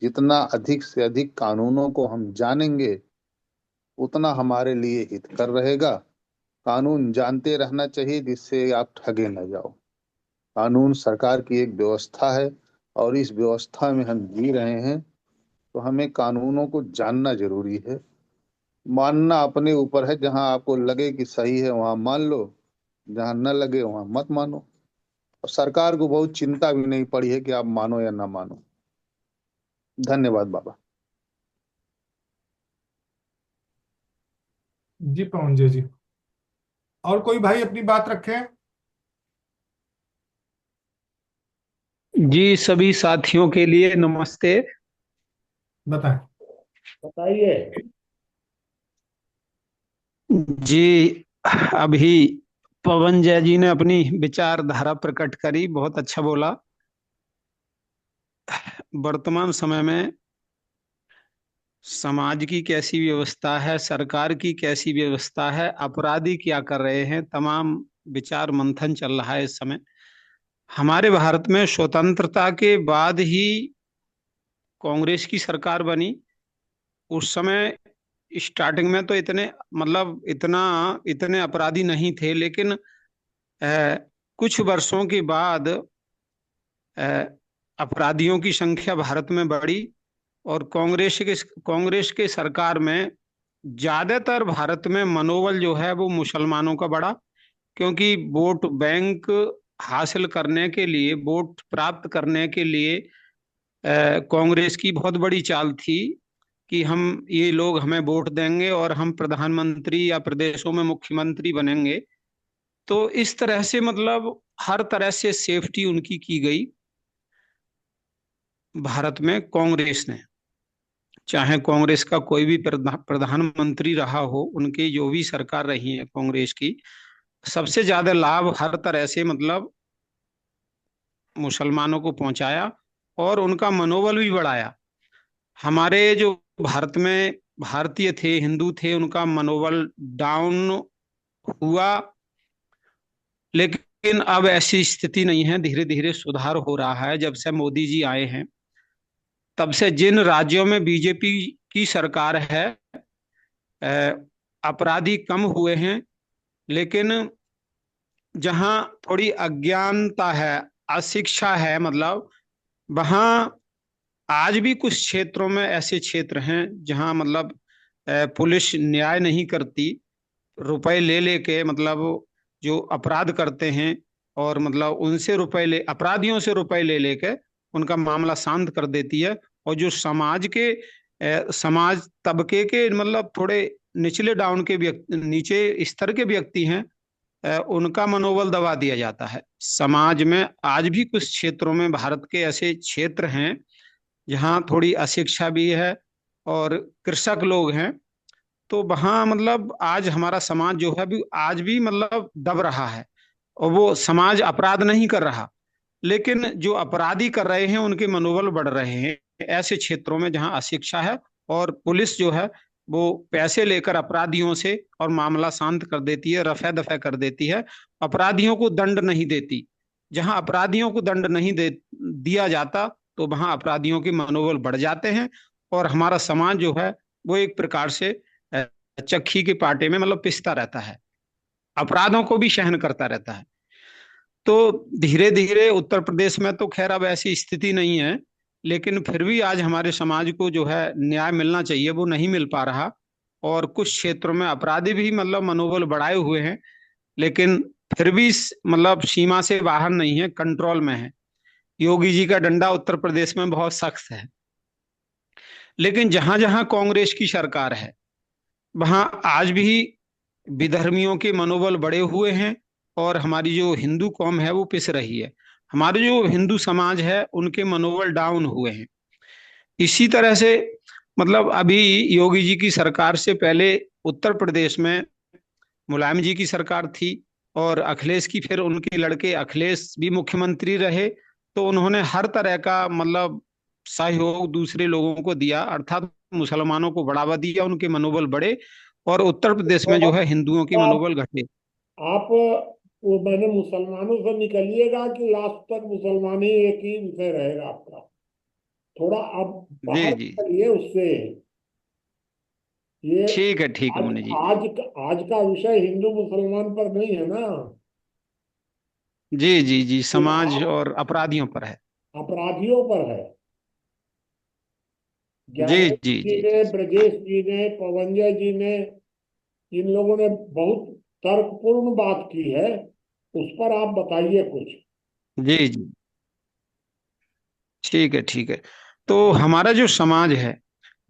[SPEAKER 5] जितना अधिक से अधिक कानूनों को हम जानेंगे उतना हमारे लिए हितकर रहेगा। कानून जानते रहना चाहिए जिससे आप ठगे न जाओ। कानून सरकार की एक व्यवस्था है और इस व्यवस्था में हम जी रहे हैं, तो हमें कानूनों को जानना जरूरी है। मानना अपने ऊपर है, जहां आपको लगे कि सही है वहां मान लो, जहां न लगे वहां मत मानो। और सरकार को बहुत चिंता भी नहीं पड़ी है कि आप मानो या ना मानो। धन्यवाद बाबा।
[SPEAKER 1] जी पवन जी। और कोई भाई अपनी बात रखे?
[SPEAKER 6] जी सभी साथियों के लिए नमस्ते।
[SPEAKER 1] बताएं।
[SPEAKER 4] बताइए।
[SPEAKER 6] जी अभी पवन जय जी ने अपनी विचारधारा प्रकट करी, बहुत अच्छा बोला। वर्तमान समय में समाज की कैसी व्यवस्था है, सरकार की कैसी व्यवस्था है, अपराधी क्या कर रहे हैं, तमाम विचार मंथन चल रहा है इस समय। हमारे भारत में स्वतंत्रता के बाद ही कांग्रेस की सरकार बनी। उस समय स्टार्टिंग में तो इतने मतलब इतने अपराधी नहीं थे, लेकिन कुछ वर्षों के बाद अपराधियों की संख्या भारत में बढ़ी और कांग्रेस के सरकार में ज्यादातर भारत में मनोबल जो है वो मुसलमानों का बढ़ा, क्योंकि वोट बैंक हासिल करने के लिए, वोट प्राप्त करने के लिए कांग्रेस की बहुत बड़ी चाल थी कि हम ये लोग हमें वोट देंगे और हम प्रधानमंत्री या प्रदेशों में मुख्यमंत्री बनेंगे। तो इस तरह से मतलब हर तरह से सेफ्टी उनकी की गई भारत में कांग्रेस ने। चाहे कांग्रेस का कोई भी प्रधानमंत्री रहा हो, उनकी जो भी सरकार रही है कांग्रेस की, सबसे ज्यादा लाभ हर तरह से मतलब मुसलमानों को पहुंचाया और उनका मनोबल भी बढ़ाया। हमारे जो भारत में भारतीय थे, हिंदू थे, उनका मनोबल डाउन हुआ, लेकिन अब ऐसी स्थिति नहीं है। धीरे धीरे सुधार हो रहा है। जब से मोदी जी आए हैं तब से जिन राज्यों में बीजेपी की सरकार है अपराधी कम हुए हैं, लेकिन जहां थोड़ी अज्ञानता है, अशिक्षा है, मतलब वहां आज भी कुछ क्षेत्रों में ऐसे क्षेत्र हैं जहां मतलब पुलिस न्याय नहीं करती। रुपए ले लेके मतलब जो अपराध करते हैं और मतलब उनसे रुपए ले अपराधियों से रुपए ले लेके उनका मामला शांत कर देती है। और जो समाज तबके के मतलब थोड़े निचले डाउन के व्यक्ति, नीचे स्तर के व्यक्ति हैं, उनका मनोबल दबा दिया जाता है। समाज में आज भी कुछ क्षेत्रों में भारत के ऐसे क्षेत्र हैं जहाँ थोड़ी अशिक्षा भी है और कृषक लोग हैं। तो वहाँ मतलब आज हमारा समाज जो है भी आज भी मतलब दब रहा है और वो समाज अपराध नहीं कर रहा, लेकिन जो अपराधी कर रहे हैं उनके मनोबल बढ़ रहे हैं ऐसे क्षेत्रों में जहाँ अशिक्षा है। और पुलिस जो है वो पैसे लेकर अपराधियों से और मामला शांत कर देती है, रफा दफा कर देती है, अपराधियों को दंड नहीं देती। जहां अपराधियों को दंड नहीं दिया जाता तो वहां अपराधियों के मनोबल बढ़ जाते हैं और हमारा समाज जो है वो एक प्रकार से चक्की के पाटे में मतलब पिसता रहता है, अपराधों को भी सहन करता रहता है। तो धीरे धीरे उत्तर प्रदेश में तो खैर अब ऐसी स्थिति नहीं है, लेकिन फिर भी आज हमारे समाज को जो है न्याय मिलना चाहिए, वो नहीं मिल पा रहा। और कुछ क्षेत्रों में अपराधी भी मतलब मनोबल बढ़ाए हुए हैं, लेकिन फिर भी मतलब सीमा से बाहर नहीं है, कंट्रोल में है। योगी जी का डंडा उत्तर प्रदेश में बहुत सख्त है, लेकिन जहां जहां कांग्रेस की सरकार है वहां आज भी विधर्मियों के मनोबल बढ़े हुए हैं और हमारी जो हिंदू कौम है वो पिस रही है। हमारे जो हिंदू समाज है उनके मनोबल डाउन हुए हैं। इसी तरह से मतलब अभी योगी जी की सरकार से पहले उत्तर प्रदेश में मुलायम जी की सरकार थी और अखिलेश की, फिर उनके लड़के अखिलेश भी मुख्यमंत्री रहे। तो उन्होंने हर तरह का मतलब सहयोग दूसरे लोगों को दिया, अर्थात मुसलमानों को बढ़ावा दिया, उनके मनोबल बढ़े और उत्तर प्रदेश में जो है हिंदुओं के
[SPEAKER 4] आप
[SPEAKER 6] मनोबल घटे।
[SPEAKER 4] आप वो मैंने मुसलमानों से निकलिएगा कि लास्ट तक मुसलमान ही एक ही विषय रहेगा आपका? थोड़ा आप
[SPEAKER 6] जी
[SPEAKER 4] बाहर
[SPEAKER 6] जी,
[SPEAKER 4] निकलिए उससे। ये
[SPEAKER 6] ठीक है
[SPEAKER 4] आज
[SPEAKER 6] मुनि जी।
[SPEAKER 4] आज आज का विषय हिंदू मुसलमान पर नहीं है ना।
[SPEAKER 6] जी जी जी,
[SPEAKER 4] ये
[SPEAKER 6] समाज
[SPEAKER 4] आप
[SPEAKER 6] और अपराधियों पर है।
[SPEAKER 4] अपराधियों पर है।
[SPEAKER 6] जी
[SPEAKER 4] ज्ञानेश
[SPEAKER 6] जी
[SPEAKER 4] जी
[SPEAKER 6] जी
[SPEAKER 4] ने,
[SPEAKER 6] जी
[SPEAKER 4] ब्रजेश जी ने, पवंजय जी ने, इन लोगों ने बहुत तर्कपूर्ण बात की है। उस पर आप बताइए कुछ।
[SPEAKER 6] जी जी, ठीक है ठीक है। तो हमारा जो समाज है,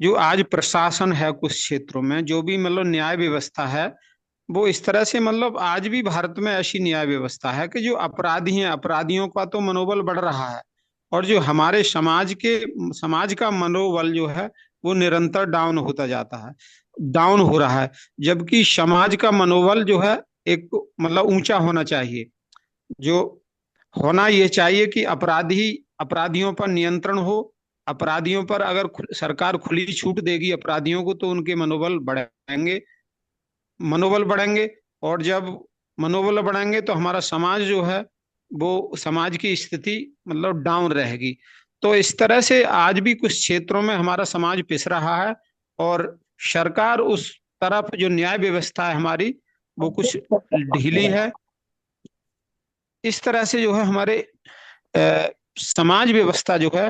[SPEAKER 6] जो आज प्रशासन है कुछ क्षेत्रों में, जो भी मतलब न्याय व्यवस्था है, वो इस तरह से मतलब आज भी भारत में ऐसी न्याय व्यवस्था है कि जो अपराधी हैं अपराधियों का तो मनोबल बढ़ रहा है और जो हमारे समाज का मनोबल जो है वो निरंतर डाउन होता जाता है, डाउन हो रहा है। जबकि समाज का मनोबल जो है एक मतलब ऊंचा होना चाहिए। जो होना ये चाहिए कि अपराधियों पर नियंत्रण हो। अपराधियों पर अगर सरकार खुली छूट देगी अपराधियों को तो उनके मनोबल बढ़ेंगे। और जब मनोबल बढ़ेंगे तो हमारा समाज जो है वो समाज की स्थिति मतलब डाउन रहेगी। तो इस तरह से आज भी कुछ क्षेत्रों में हमारा समाज पिस रहा है और सरकार उस तरफ जो न्याय व्यवस्था है हमारी वो कुछ ढीली है। इस तरह से जो है हमारे समाज व्यवस्था जो है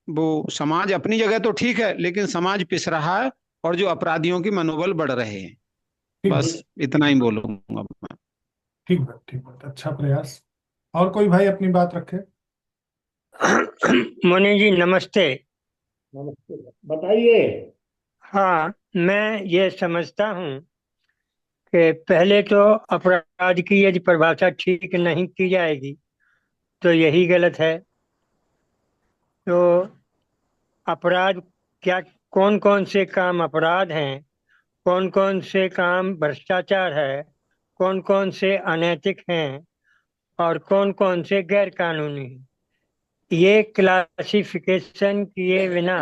[SPEAKER 6] वो समाज अपनी जगह तो ठीक है, लेकिन समाज पिस रहा है और जो अपराधियों की मनोबल बढ़ रहे हैं।
[SPEAKER 1] ठीक
[SPEAKER 6] बस
[SPEAKER 1] बात।
[SPEAKER 6] इतना ही बोलूंगा मैं।
[SPEAKER 1] ठीक बात, अच्छा प्रयास। और कोई भाई अपनी बात रखे?
[SPEAKER 3] मुनि जी नमस्ते।
[SPEAKER 4] नमस्ते, बताइए।
[SPEAKER 3] हाँ, मैं ये समझता हूँ कि पहले तो अपराध की यदि परिभाषा ठीक नहीं की जाएगी तो यही गलत है। तो अपराध क्या, कौन कौन से काम अपराध हैं, कौन कौन से काम भ्रष्टाचार है, कौन कौन से अनैतिक हैं और कौन कौन से गैर कानूनी हैं, ये क्लासिफिकेशन किए बिना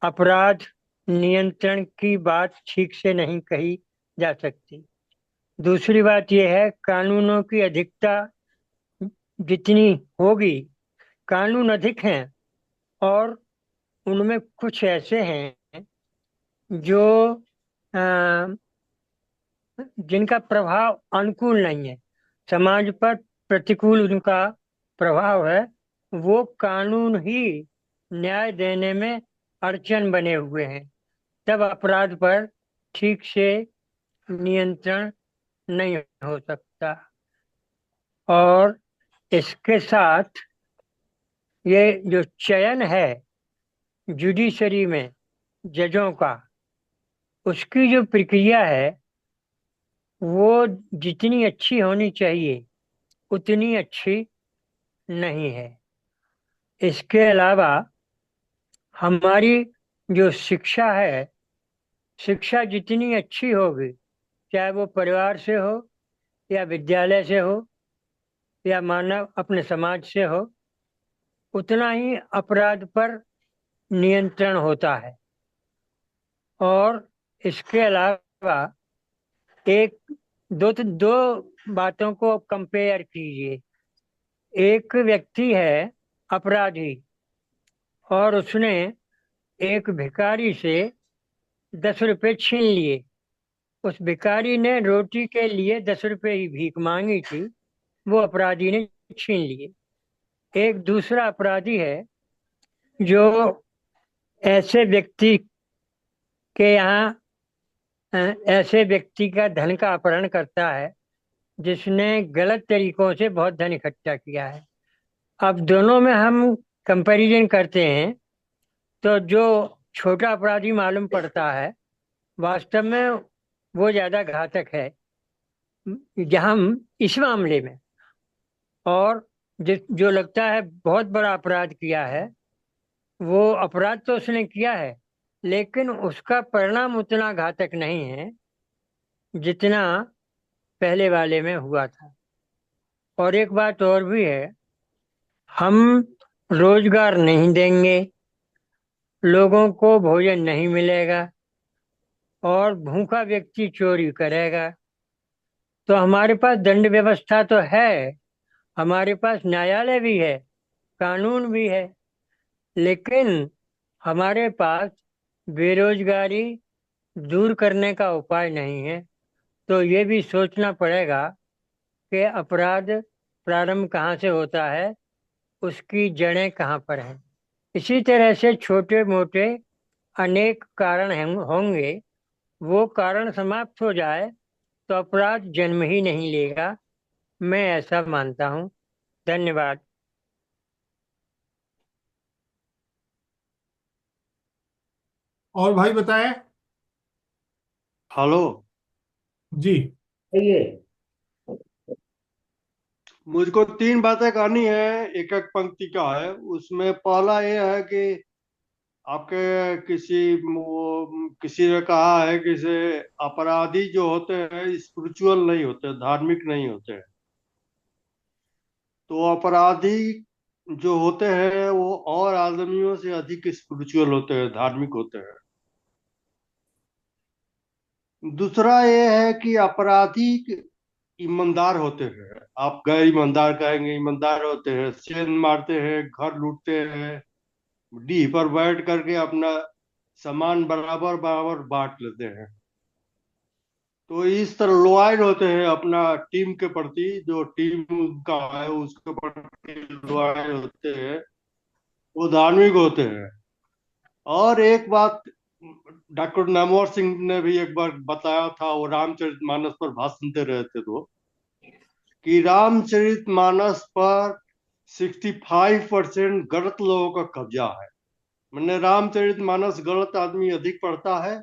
[SPEAKER 3] अपराध नियंत्रण की बात ठीक से नहीं कही जा सकती। दूसरी बात यह है, कानूनों की अधिकता जितनी होगी, कानून अधिक हैं और उनमें कुछ ऐसे हैं जो अ, जिनका प्रभाव अनुकूल नहीं है, समाज पर प्रतिकूल उनका प्रभाव है, वो कानून ही न्याय देने में अड़चन बने हुए हैं। तब अपराध पर ठीक से नियंत्रण नहीं हो सकता। और इसके साथ ये जो चयन है जुडिशरी में जजों का, उसकी जो प्रक्रिया है वो जितनी अच्छी होनी चाहिए उतनी अच्छी नहीं है। इसके अलावा हमारी जो शिक्षा है, शिक्षा जितनी अच्छी होगी, चाहे वो परिवार से हो या विद्यालय से हो या मानव अपने समाज से हो, उतना ही अपराध पर नियंत्रण होता है। और इसके अलावा एक दो बातों को कंपेयर कीजिए। एक व्यक्ति है अपराधी,
[SPEAKER 7] और उसने एक भिखारी से 10 रुपए छीन लिए। उस भिखारी ने रोटी के लिए 10 रुपए ही भीख मांगी थी, वो अपराधी ने छीन लिए। एक दूसरा अपराधी है जो ऐसे व्यक्ति के यहाँ ऐसे व्यक्ति का धन का अपहरण करता है जिसने गलत तरीकों से बहुत धन इकट्ठा किया है। अब दोनों में हम कंपैरिजन करते हैं तो जो छोटा अपराधी मालूम पड़ता है, वास्तव में वो ज्यादा घातक है जहां इस मामले में। और जो लगता है बहुत बड़ा अपराध किया है, वो अपराध तो उसने किया है लेकिन उसका परिणाम उतना घातक नहीं है जितना पहले वाले में हुआ था। और एक बात और भी है, हम रोजगार नहीं देंगे, लोगों को भोजन नहीं मिलेगा और भूखा व्यक्ति चोरी करेगा, तो हमारे पास दंड व्यवस्था तो है, हमारे पास न्यायालय भी है, कानून भी है, लेकिन हमारे पास बेरोजगारी दूर करने का उपाय नहीं है। तो ये भी सोचना पड़ेगा कि अपराध प्रारंभ कहाँ से होता है, उसकी जड़ें कहाँ पर हैं। इसी तरह से छोटे मोटे अनेक कारण होंगे, वो कारण समाप्त हो जाए तो अपराध जन्म ही नहीं लेगा, मैं ऐसा मानता हूँ। धन्यवाद।
[SPEAKER 1] और भाई बताएं।
[SPEAKER 8] हेलो
[SPEAKER 1] जी।
[SPEAKER 4] ये
[SPEAKER 8] मुझको 3 बातें कहनी है, एक एक पंक्ति का है। उसमें पहला ये है कि आपके किसी ने कहा है कि से अपराधी जो होते हैं स्पिरिचुअल नहीं होते, धार्मिक नहीं होते। तो अपराधी जो होते हैं वो और आदमियों से अधिक स्पिरिचुअल होते हैं, धार्मिक होते हैं। दूसरा ये है कि अपराधी ईमानदार होते हैं। आप गैर ईमानदार कहेंगे, ईमानदार होते हैं, चेन मारते हैं, घर लूटते हैं, डीह पर बैठ करके अपना सामान बराबर बराबर बांट लेते हैं। तो इस तरह लॉयल होते हैं अपना टीम के प्रति, जो टीम का है उसके प्रति लॉयल होते हैं, वो धार्मिक होते हैं। और एक बात डॉक्टर नमवर सिंह ने भी एक बार बताया था, वो रामचरितमानस पर भाषण दे रहे थे, तो कि रामचरितमानस पर 65% गलत लोगों का कब्जा है। मैंने रामचरितमानस गलत आदमी अधिक पढ़ता है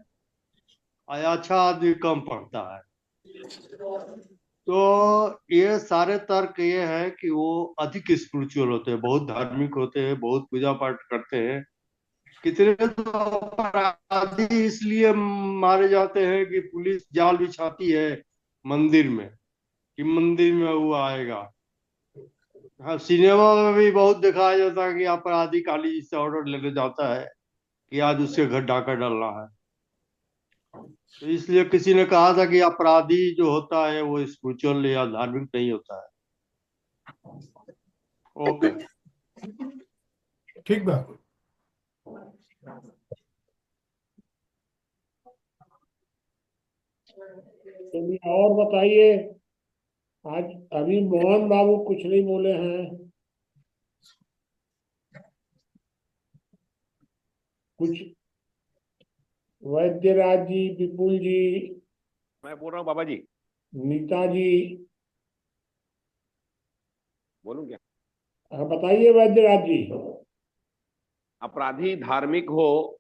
[SPEAKER 8] और अच्छा आदमी कम पढ़ता है। तो ये सारे तर्क ये है कि वो अधिक स्पिरिचुअल होते हैं, बहुत धार्मिक होते हैं, बहुत पूजा पाठ करते हैं। कितने तो अपराधी इसलिए मारे जाते हैं कि पुलिस जाल बिछाती है मंदिर में, कि मंदिर में वो आएगा। हाँ, सिनेमा में भी बहुत दिखाया जाता है कि अपराधी काली जी से ऑर्डर लेके जाता है कि आज उसके घर डाका डालना है। तो इसलिए किसी ने कहा था कि अपराधी जो होता है वो स्पिरिचुअल या धार्मिक नहीं होता है। ओके,
[SPEAKER 1] ठीक बा।
[SPEAKER 4] चलिए और बताइए। आज अभी मोहन बाबू कुछ नहीं बोले हैं, कुछ वैद्यराज जी, विपुल जी,
[SPEAKER 9] मैं बोल रहा हूँ बाबा जी।
[SPEAKER 4] नीता जी,
[SPEAKER 9] बोलूं क्या?
[SPEAKER 4] हाँ बताइए वैद्यराज जी।
[SPEAKER 9] अपराधी धार्मिक हो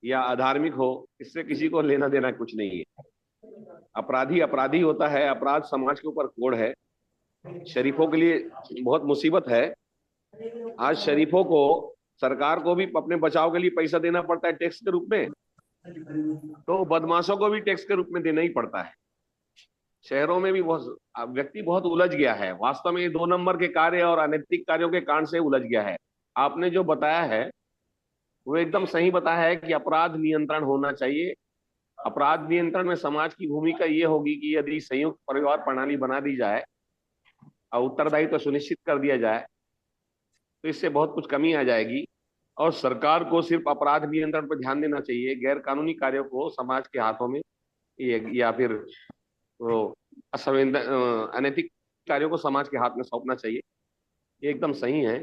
[SPEAKER 9] या अधार्मिक हो, इससे किसी को लेना देना कुछ नहीं है। अपराधी अपराधी होता है। अपराध समाज के ऊपर कोड़ है, शरीफों के लिए बहुत मुसीबत है। आज शरीफों को, सरकार को भी अपने बचाव के लिए पैसा देना पड़ता है टैक्स के रूप में, तो बदमाशों को भी टैक्स के रूप में देना ही पड़ता है। शहरों में भी व्यक्ति बहुत उलझ गया है। वास्तव में ये 2 नंबर के कार्य और अनैतिक कार्यों के कारण से उलझ गया है। आपने जो बताया है वो एकदम सही बताया है कि अपराध नियंत्रण होना चाहिए। अपराध नियंत्रण में समाज की भूमिका ये होगी कि यदि संयुक्त परिवार प्रणाली बना दी जाए और उत्तरदायित्व सुनिश्चित कर दिया जाए तो इससे बहुत कुछ कमी आ जाएगी। और सरकार को सिर्फ अपराध नियंत्रण पर ध्यान देना चाहिए, गैर कानूनी कार्यों को समाज के हाथों में या फिर वो अनैतिक कार्यों को समाज के हाथ में सौंपना चाहिए। ये एकदम सही है।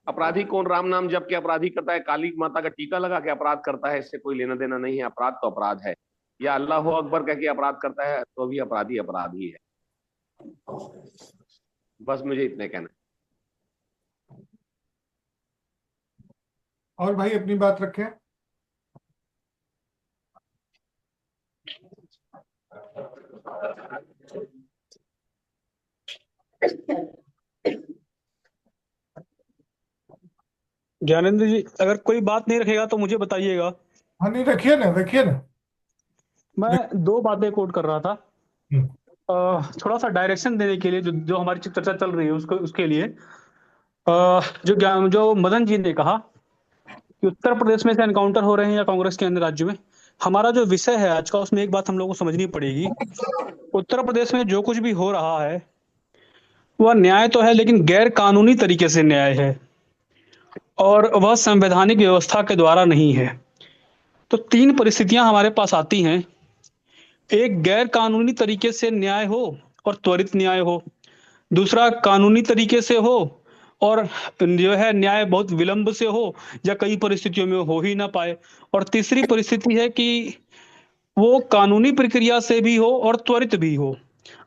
[SPEAKER 9] अपराधी कौन राम नाम जप के अपराधी करता है, काली माता का टीका लगा के अपराध करता है, इससे कोई लेना देना नहीं है। अपराध तो अपराध है। या अल्लाह अकबर कह के अपराध करता है तो भी अपराधी अपराधी है। बस मुझे इतने कहना है।
[SPEAKER 1] और भाई अपनी बात रखें।
[SPEAKER 2] ज्ञानेंद्र जी, अगर कोई बात नहीं रखेगा तो मुझे बताइएगा।
[SPEAKER 1] हाँ नहीं, रखिए ना, रखिए ना।
[SPEAKER 2] मैं दो बातें कोट कर रहा था, थोड़ा सा डायरेक्शन देने के लिए, जो हमारी चर्चा चल रही है उसके लिए। जो मदन जी ने कहा कि उत्तर प्रदेश में से एनकाउंटर हो रहे हैं या कांग्रेस के अन्य राज्यों में, हमारा जो विषय है आज का, उसमें एक बात हम लोगों को समझनी पड़ेगी। उत्तर प्रदेश में जो कुछ भी हो रहा है वह न्याय तो है, लेकिन गैर कानूनी तरीके से न्याय है और वह संवैधानिक व्यवस्था के द्वारा नहीं है। तो तीन परिस्थितियां हमारे पास आती हैं। एक, गैर कानूनी तरीके से न्याय हो और त्वरित न्याय हो। दूसरा, कानूनी तरीके से हो और जो है न्याय बहुत विलंब से हो या कई परिस्थितियों में हो ही ना पाए। और तीसरी परिस्थिति है कि वो कानूनी प्रक्रिया से भी हो और त्वरित भी हो।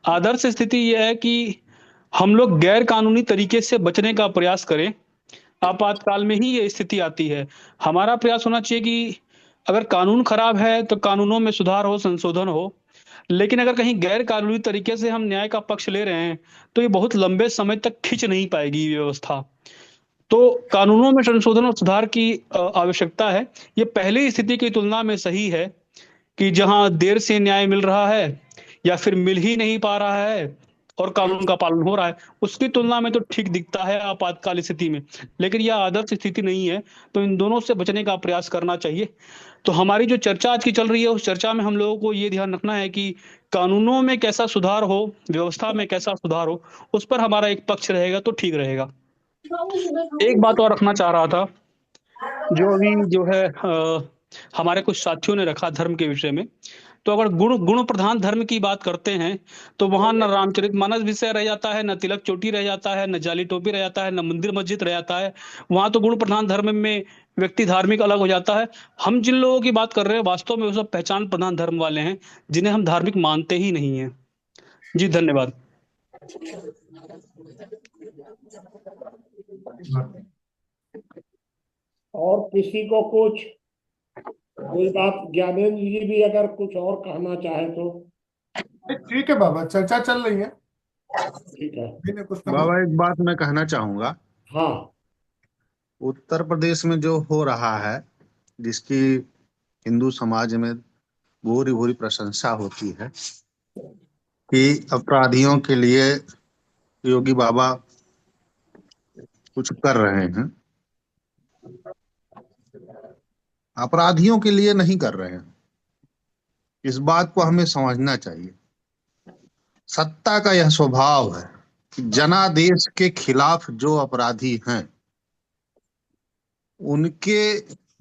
[SPEAKER 2] आदर्श स्थिति यह है कि हम लोग गैर कानूनी तरीके से बचने का प्रयास करें। आपातकाल में ही ये स्थिति आती है। हमारा प्रयास होना चाहिए कि अगर कानून खराब है तो कानूनों में सुधार हो, संशोधन हो। लेकिन अगर कहीं गैर कानूनी तरीके से हम न्याय का पक्ष ले रहे हैं तो ये बहुत लंबे समय तक खिंच नहीं पाएगी व्यवस्था। तो कानूनों में संशोधन और सुधार की आवश्यकता है। ये पहली स्थिति की तुलना में सही है कि जहां देर से न्याय मिल रहा है या फिर मिल ही नहीं पा रहा है और कानून का पालन हो रहा है, उसकी तुलना में तो ठीक दिखता है आपातकाल स्थिति में। लेकिन यह आदर्श स्थिति नहीं है, तो इन दोनों से बचने का प्रयास करना चाहिए। तो हमारी जो चर्चा आज की चल रही है, उस चर्चा में हम लोगों को ये ध्यान रखना है कि कानूनों में कैसा सुधार हो, व्यवस्था में कैसा सुधार हो, उस पर हमारा एक पक्ष रहेगा तो ठीक रहेगा। एक बात और रखना चाह रहा था, जो अभी जो है हमारे कुछ साथियों ने रखा धर्म के विषय में। तो अगर गुण प्रधान धर्म की बात करते हैं तो वहां न रामचरितमानस विषय रह जाता है, न तिलक चोटी रह जाता है, न जाली टोपी रह जाता है, न मंदिर मस्जिद रह जाता है। वहां तो गुण प्रधान धर्म में व्यक्ति धार्मिक अलग हो जाता है। हम जिन लोगों की बात कर रहे हैं वास्तव में वो सब पहचान प्रधान धर्म वाले हैं, जिन्हें हम धार्मिक मानते ही नहीं है। जी धन्यवाद।
[SPEAKER 4] और किसी को कुछ कोई बात, ज्ञानेंद्र जी भी अगर कुछ और कहना चाहे तो।
[SPEAKER 1] ठीक है बाबा, चर्चा चल रही है।
[SPEAKER 4] ठीक है
[SPEAKER 5] बाबा, एक बात मैं कहना चाहूंगा।
[SPEAKER 4] हाँ।
[SPEAKER 5] उत्तर प्रदेश में जो हो रहा है, जिसकी हिंदू समाज में भूरी भूरी प्रशंसा होती है कि अपराधियों के लिए योगी बाबा कुछ कर रहे हैं, अपराधियों के लिए नहीं कर रहे हैं। इस बात को हमें समझना चाहिए। सत्ता का यह स्वभाव है कि जनादेश के खिलाफ जो अपराधी हैं उनके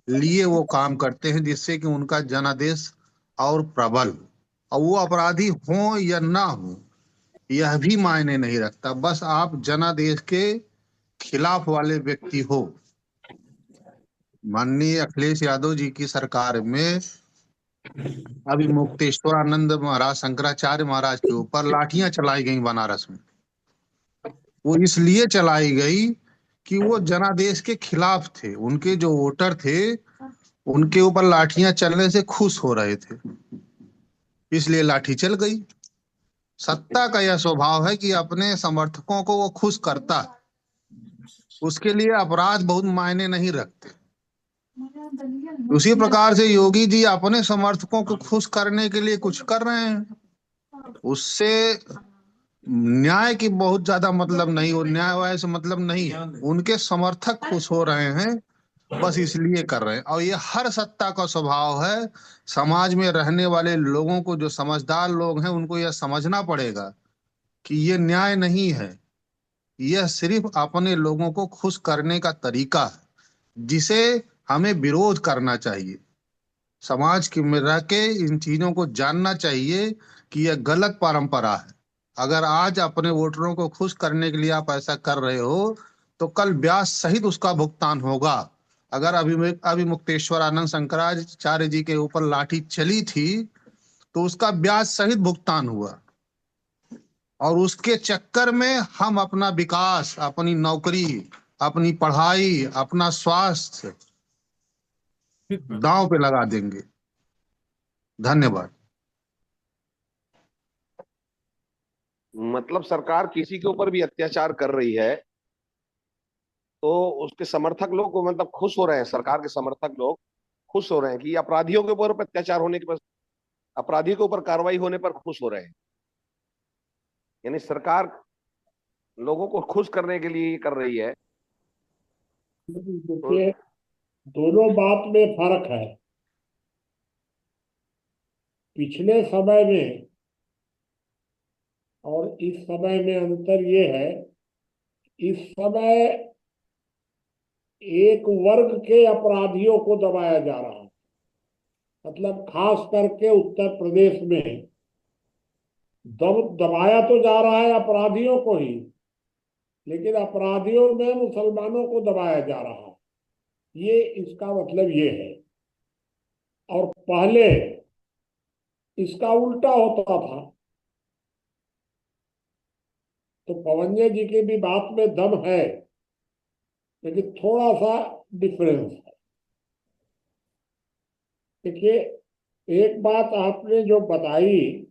[SPEAKER 5] लिए वो काम करते हैं, जिससे कि उनका जनादेश और प्रबल। और वो अपराधी हो या ना हो यह भी मायने नहीं रखता, बस आप जनादेश के खिलाफ वाले व्यक्ति हो। माननीय अखिलेश यादव जी की सरकार में अभी मुक्तेश्वरानंद महाराज, शंकराचार्य महाराज के ऊपर लाठियां चलाई गई बनारस में। वो इसलिए चलाई गई कि वो जनादेश के खिलाफ थे। उनके जो वोटर थे उनके ऊपर लाठियां चलने से खुश हो रहे थे, इसलिए लाठी चल गई। सत्ता का यह स्वभाव है कि अपने समर्थकों को वो खुश करता है, उसके लिए अपराध बहुत मायने नहीं रखते। उसी प्रकार से योगी जी अपने समर्थकों को खुश करने के लिए कुछ कर रहे हैं, उससे न्याय की बहुत ज्यादा मतलब नहीं हो, न्याय वाय से मतलब नहीं है। उनके समर्थक खुश हो रहे हैं, बस इसलिए कर रहे हैं। और ये हर सत्ता का स्वभाव है। समाज में रहने वाले लोगों को, जो समझदार लोग हैं, उनको यह समझना पड़ेगा कि ये न्याय नहीं है, यह सिर्फ अपने लोगों को खुश करने का तरीका है। जिसे हमें विरोध करना चाहिए। समाज के में रह के इन चीजों को जानना चाहिए कि यह गलत परंपरा है। अगर आज अपने वोटरों को खुश करने के लिए आप ऐसा कर रहे हो तो कल ब्याज सहित उसका भुगतान होगा। अगर अभी मुक्तेश्वर आनंद शंकराचार्य जी के ऊपर लाठी चली थी तो उसका ब्याज सहित भुगतान हुआ, और उसके चक्कर में हम अपना विकास, अपनी नौकरी, अपनी पढ़ाई, अपना स्वास्थ्य दांव पे लगा देंगे। धन्यवाद।
[SPEAKER 9] मतलब सरकार किसी के ऊपर भी अत्याचार कर रही है तो उसके समर्थक लोग मतलब खुश हो रहे हैं, सरकार के समर्थक लोग खुश हो रहे हैं कि अपराधियों के ऊपर अत्याचार होने के पर, अपराधियों के ऊपर कार्रवाई होने पर खुश हो रहे हैं। यानी सरकार लोगों को खुश करने के लिए ये कर रही है।
[SPEAKER 4] देखिए, दोनों बात में फर्क है। पिछले समय में और इस समय में अंतर ये है, इस समय एक वर्ग के अपराधियों को दबाया जा रहा है। मतलब खास करके उत्तर प्रदेश में दबाया तो जा रहा है अपराधियों को ही, लेकिन अपराधियों में मुसलमानों को दबाया जा रहा है। ये इसका मतलब ये है। और पहले इसका उल्टा होता था। तो पवन्य जी की भी बात में दम है, लेकिन थोड़ा सा डिफरेंस है। देखिए, एक बात आपने जो बताई,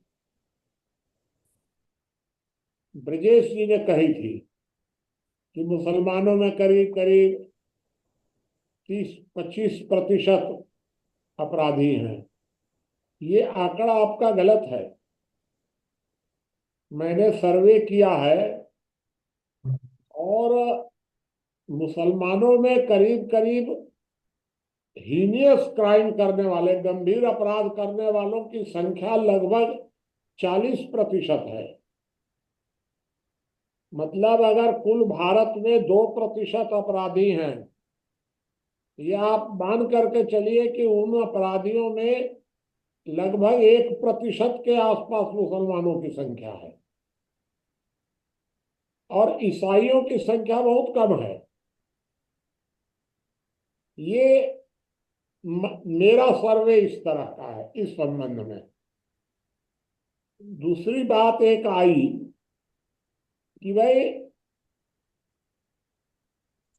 [SPEAKER 4] ब्रजेश जी ने कही थी कि मुसलमानों में करीब करीब 30-25% अपराधी हैं। ये आंकड़ा आपका गलत है। मैंने सर्वे किया है और मुसलमानों में करीब करीब हीनियस क्राइम करने वाले, गंभीर अपराध करने वालों की संख्या लगभग 40% है। मतलब अगर कुल भारत में 2% अपराधी हैं, या आप मान करके चलिए कि उन अपराधियों में लगभग 1% के आसपास मुसलमानों की संख्या है और ईसाइयों की संख्या बहुत कम है। ये मेरा सर्वे इस तरह का है इस संबंध में। दूसरी बात एक आई कि भाई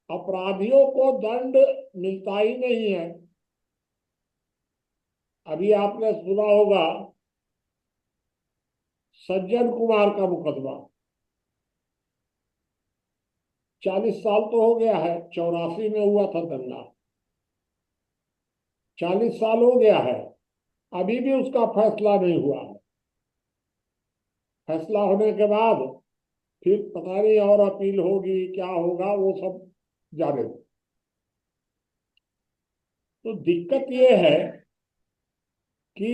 [SPEAKER 4] अपराधियों को दंड मिलता ही नहीं है। अभी आपने सुना होगा सज्जन कुमार का मुकदमा, 40 साल तो हो गया है, 84 में हुआ था दंगा, 40 साल हो गया है, अभी भी उसका फैसला नहीं हुआ है। फैसला होने के बाद फिर पता नहीं और अपील होगी क्या होगा, वो सब जाने दो। तो दिक्कत ये है कि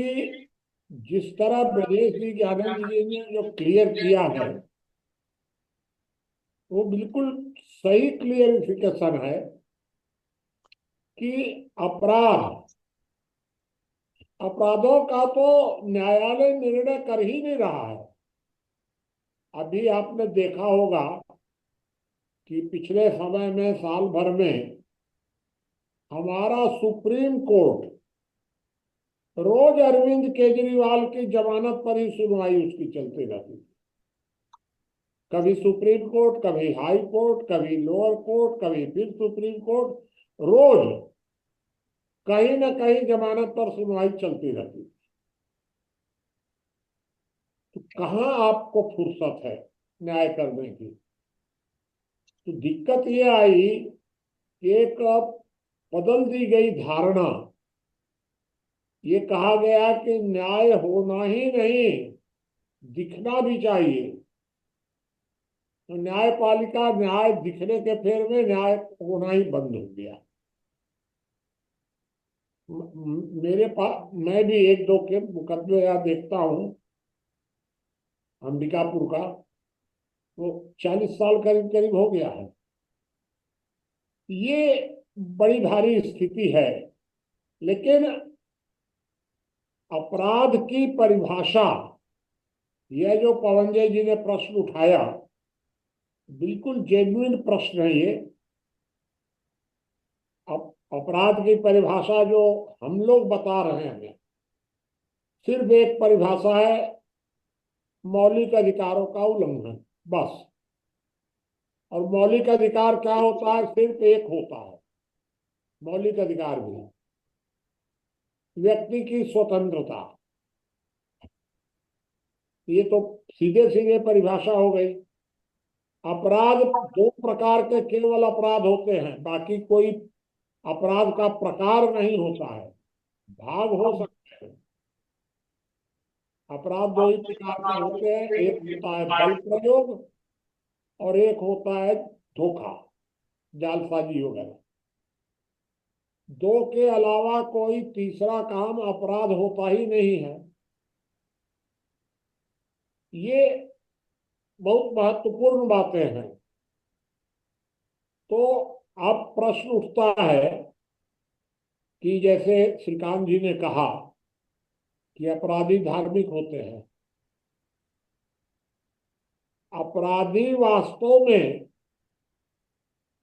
[SPEAKER 4] जिस तरह ब्रजेश जी ज्ञानंद जी ने जो क्लियर किया है वो बिल्कुल सही क्लियरिफिकेशन है कि अपराधों का तो न्यायालय निर्णय कर ही नहीं रहा है। अभी आपने देखा होगा कि पिछले समय में, साल भर में, हमारा सुप्रीम कोर्ट रोज अरविंद केजरीवाल की जमानत पर ही सुनवाई उसकी चलती रहती। कभी सुप्रीम कोर्ट, कभी हाई कोर्ट, कभी लोअर कोर्ट, कभी फिर सुप्रीम कोर्ट, रोज कहीं ना कहीं जमानत पर सुनवाई चलती रहती। तो कहाँ आपको फुर्सत है न्याय करने की? तो दिक्कत ये आई, एक बदल दी गई धारणा। ये कहा गया कि न्याय होना ही नहीं, दिखना भी चाहिए। तो न्यायपालिका न्याय दिखने के फेर में न्याय होना ही बंद हो गया। मेरे पास, मैं भी एक दो के मुकदमे यहाँ देखता हूँ अंबिकापुर का, वो 40 साल करीब करीब हो गया है। ये बड़ी भारी स्थिति है। लेकिन अपराध की परिभाषा, यह जो पवनजय जी ने प्रश्न उठाया, बिल्कुल जेन्युइन प्रश्न है ये। अपराध की परिभाषा जो हम लोग बता रहे हैं, सिर्फ एक परिभाषा है, मौलिक अधिकारों का उल्लंघन, बस। और मौलिक अधिकार क्या होता है? सिर्फ एक होता है मौलिक अधिकार भी, व्यक्ति की स्वतंत्रता। ये तो सीधे सीधे परिभाषा हो गई। अपराध दो प्रकार के केवल अपराध होते हैं, बाकी कोई अपराध का प्रकार नहीं होता है, भाग हो सकते हैं। अपराध दो ही प्रकार के होते हैं, एक होता है बल प्रयोग और एक होता है धोखा, जालसाजी वगैरह। दो के अलावा कोई तीसरा काम अपराध होता ही नहीं है। ये बहुत महत्वपूर्ण बातें हैं। तो अब प्रश्न उठता है कि जैसे श्रीकांत जी ने कहा कि अपराधी धार्मिक होते हैं। अपराधी वास्तव में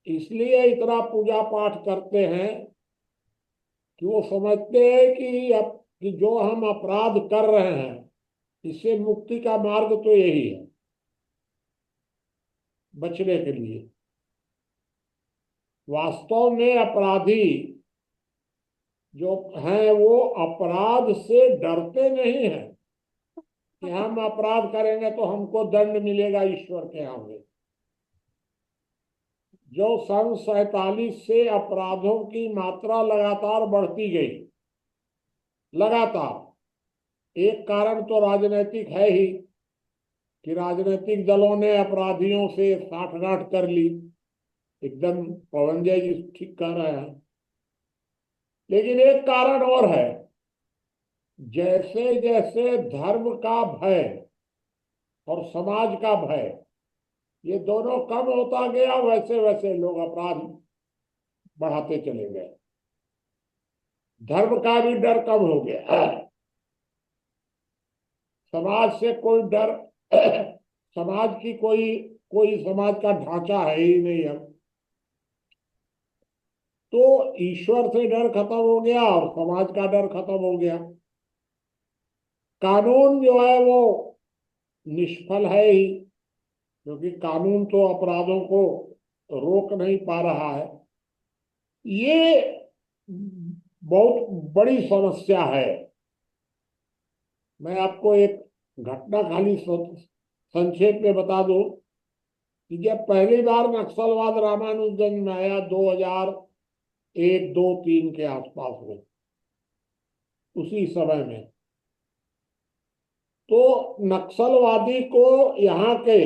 [SPEAKER 4] इसलिए इतना पूजा पाठ करते हैं कि वो समझते हैं कि जो हम अपराध कर रहे हैं, इससे मुक्ति का मार्ग तो यही है, बचने के लिए। वास्तव में अपराधी जो हैं वो अपराध से डरते नहीं हैं कि हम अपराध करेंगे तो हमको दंड मिलेगा ईश्वर के आगे। जो सन 47 से अपराधों की मात्रा लगातार बढ़ती गई, लगातार, एक कारण तो राजनीतिक है ही कि राजनीतिक दलों ने अपराधियों से साठगांठ कर ली। एकदम पवनजय जी ठीक कह रहे हैं। लेकिन एक कारण और है, जैसे जैसे धर्म का भय और समाज का भय, ये दोनों कम होता गया, वैसे वैसे लोग अपराध बढ़ाते चले गए। धर्म का भी डर कम हो गया, समाज से कोई डर समाज की कोई समाज का ढांचा है ही नहीं। हम तो ईश्वर से डर खत्म हो गया और समाज का डर खत्म हो गया। कानून जो है वो निष्फल है ही, क्योंकि कानून तो अपराधों को रोक नहीं पा रहा है। ये बहुत बड़ी समस्या है। मैं आपको एक घटना खाली संक्षेप में बता दूं कि जब पहली बार नक्सलवाद रामानुजगंज में आया 2001, 2, 3 के आसपास में, उसी समय में, तो नक्सलवादी को यहाँ के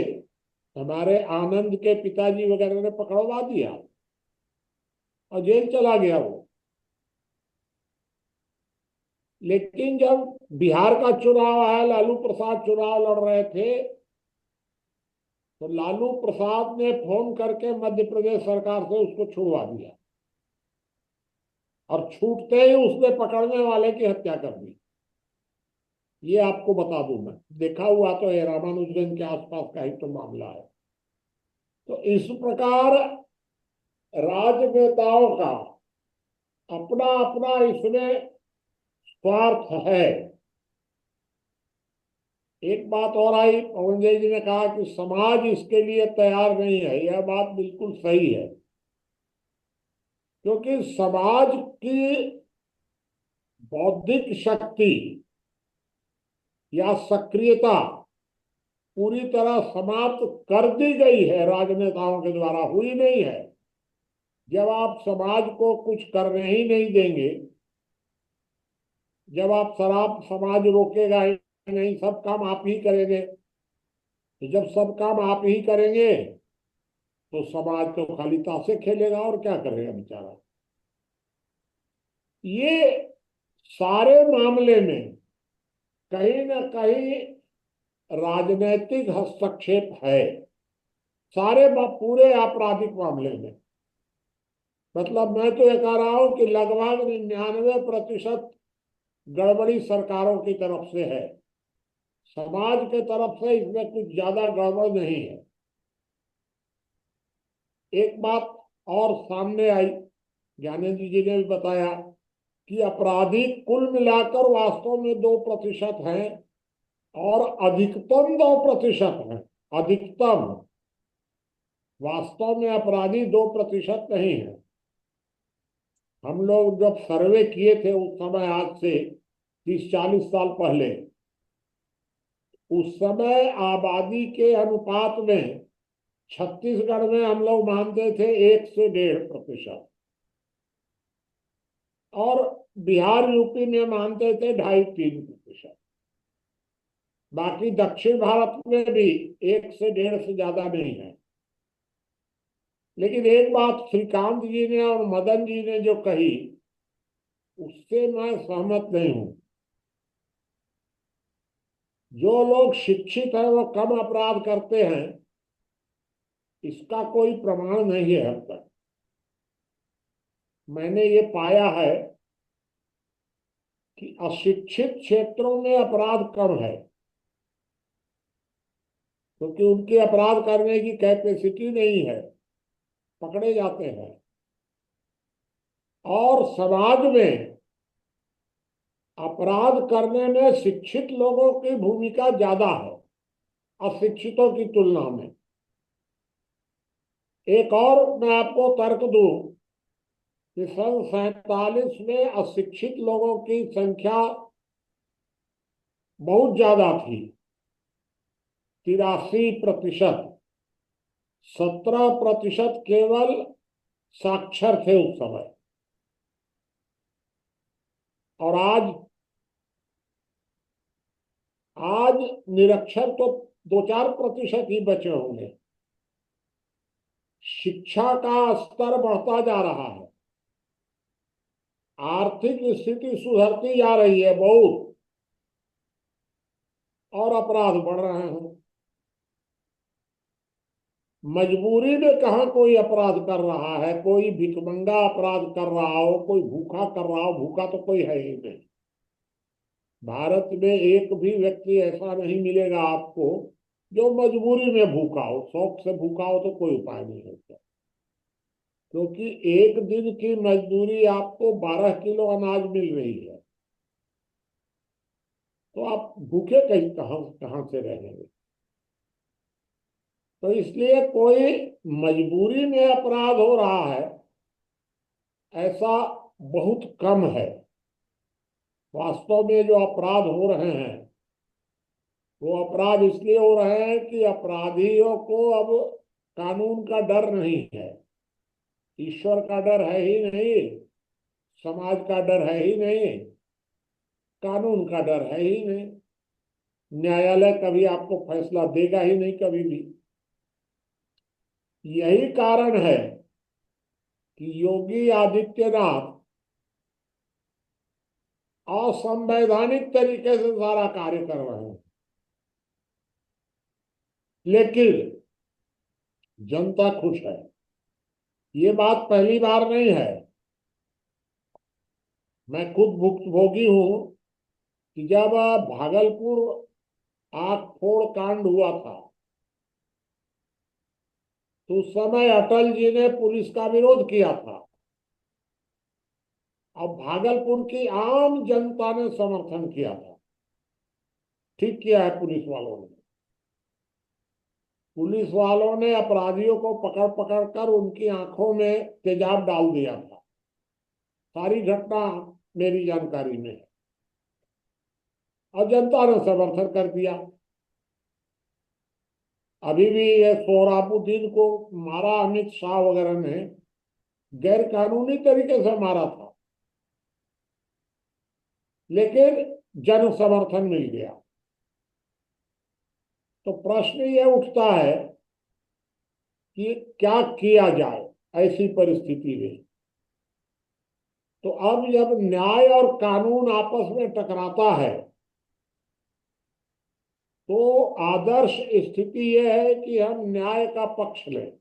[SPEAKER 4] हमारे आनंद के पिताजी वगैरह ने पकड़वा दिया और जेल चला गया वो। लेकिन जब बिहार का चुनाव आया, लालू प्रसाद चुनाव लड़ रहे थे, तो लालू प्रसाद ने फोन करके मध्य प्रदेश सरकार से उसको छुड़वा दिया और छूटते ही उसने पकड़ने वाले की हत्या कर दी। ये आपको बता दूं, मैं देखा हुआ तो है, रामानुजगंज के आसपास का ही तो मामला है। तो इस प्रकार राजनेताओं का अपना अपना इसमें स्वार्थ है। एक बात और आई, पवनजय जी ने कहा कि समाज इसके लिए तैयार नहीं है। यह बात बिल्कुल सही है, क्योंकि समाज की बौद्धिक शक्ति या सक्रियता पूरी तरह समाप्त कर दी गई है, राजनेताओं के द्वारा हुई नहीं है। जब आप समाज को कुछ करने ही नहीं देंगे, जब आप शराब समाज रोकेगा ही नहीं, सब काम आप ही करेंगे, तो जब सब काम आप ही करेंगे तो समाज तो खाली ताशे खेलेगा और क्या करेगा बेचारा। ये सारे मामले में कहीं ना कहीं राजनीतिक हस्तक्षेप है, सारे पूरे आपराधिक मामले में। मतलब मैं तो ये कह रहा हूं कि लगभग 99% गड़बड़ी सरकारों की तरफ से है, समाज के तरफ से इसमें कुछ ज्यादा गड़बड़ नहीं है। एक बात और सामने आई, ज्ञानेंद्र जी ने भी बताया कि अपराधी कुल मिलाकर वास्तव में 2% हैं और अधिकतम 2% हैं। अधिकतम, वास्तव में अपराधी 2% नहीं है। हम लोग जब सर्वे किए थे उस समय, आज से 30-40 साल पहले, उस समय आबादी के अनुपात में छत्तीसगढ़ में हम लोग मानते थे 1 से 1.5%, और बिहार यूपी में मानते थे 2.5-3%। बाकी दक्षिण भारत में भी 1 से 1.5 से ज्यादा नहीं है। लेकिन एक बात श्रीकांत जी ने और मदन जी ने जो कही, उससे मैं सहमत नहीं हूं। जो लोग शिक्षित हैं वो कम अपराध करते हैं, इसका कोई प्रमाण नहीं है अब तक। मैंने ये पाया है कि अशिक्षित क्षेत्रों में अपराध कम है, क्योंकि उनकी अपराध करने की कैपेसिटी नहीं है, पकड़े जाते हैं। और समाज में अपराध करने में शिक्षित लोगों की भूमिका ज्यादा है अशिक्षितों की तुलना में। एक और मैं आपको तर्क दूं कि सन 47 में अशिक्षित लोगों की संख्या बहुत ज्यादा थी, 83%। 17% केवल साक्षर थे उस समय। और आज निरक्षर तो 2-4% ही बचे होंगे। शिक्षा का स्तर बढ़ता जा रहा है, आर्थिक स्थिति सुधरती जा रही है बहुत, और अपराध बढ़ रहे हैं। मजबूरी में कहाँ कोई अपराध कर रहा है, कोई भिखमंगा अपराध कर रहा हो, कोई भूखा कर रहा हो? भूखा तो कोई है ही नहीं। भारत में एक भी व्यक्ति ऐसा नहीं मिलेगा आपको जो मजबूरी में भूखा हो। शौक से भूखा हो तो कोई उपाय नहीं होता, क्योंकि एक दिन की मजदूरी आपको 12 किलो अनाज मिल रही है, तो आप भूखे कहीं कहां कहां से रहेंगे? तो इसलिए कोई मजबूरी में अपराध हो रहा है ऐसा बहुत कम है। वास्तव में जो अपराध हो रहे हैं वो अपराध इसलिए हो रहे हैं कि अपराधियों को अब कानून का डर नहीं है, ईश्वर का डर है ही नहीं, समाज का डर है ही नहीं, कानून का डर है ही नहीं। न्यायालय कभी आपको फैसला देगा ही नहीं, कभी भी। यही कारण है कि योगी आदित्यनाथ असंवैधानिक तरीके से सारा कार्य कर रहे हैं, लेकिन जनता खुश है। ये बात पहली बार नहीं है। मैं खुद भुक्तभोगी हूं कि जब भागलपुर आग फोड़ कांड हुआ था तो उस समय अटल जी ने पुलिस का विरोध किया था। अब भागलपुर की आम जनता ने समर्थन किया था। ठीक किया है पुलिस वालों ने। पुलिस वालों ने अपराधियों को पकड़ पकड़ कर उनकी आंखों में तेजाब डाल दिया था। सारी घटना मेरी जानकारी में है, और जनता ने समर्थन कर दिया। अभी भी ये सोहराबुद्दीन को मारा अमित शाह वगैरह ने, गैर कानूनी तरीके से मारा था, लेकिन जन समर्थन मिल गया। तो प्रश्न ये उठता है कि क्या किया जाए ऐसी परिस्थिति में। तो अब जब न्याय और कानून आपस में टकराता है तो आदर्श स्थिति यह है कि हम न्याय का पक्ष लें।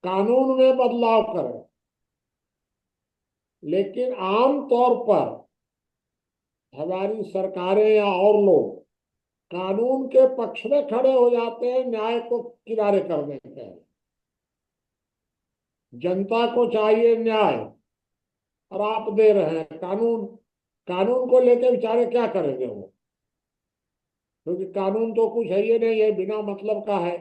[SPEAKER 4] कानून में बदलाव करें, लेकिन आम तौर पर हमारी सरकारें या और लोग कानून के पक्ष में खड़े हो जाते हैं, न्याय को किनारे कर देते हैं। जनता को चाहिए न्याय और आप दे रहे हैं कानून। कानून को लेकर बेचारे क्या करेंगे वो, क्योंकि कानून तो कुछ है ही नहीं, है बिना मतलब का है।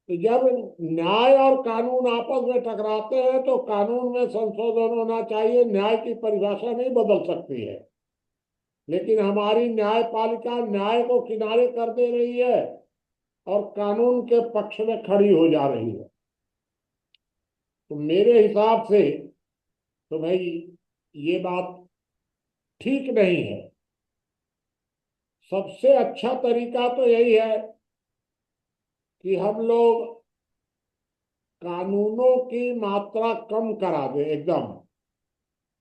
[SPEAKER 4] तो जब न्याय और कानून आपस में टकराते हैं तो कानून में संशोधन होना चाहिए। न्याय की परिभाषा नहीं बदल सकती है, लेकिन हमारी न्यायपालिका न्याय को किनारे कर दे रही है और कानून के पक्ष में खड़ी हो जा रही है। तो मेरे हिसाब से तो भाई ये बात ठीक नहीं है। सबसे अच्छा तरीका तो यही है कि हम लोग कानूनों की मात्रा कम करा दें एकदम।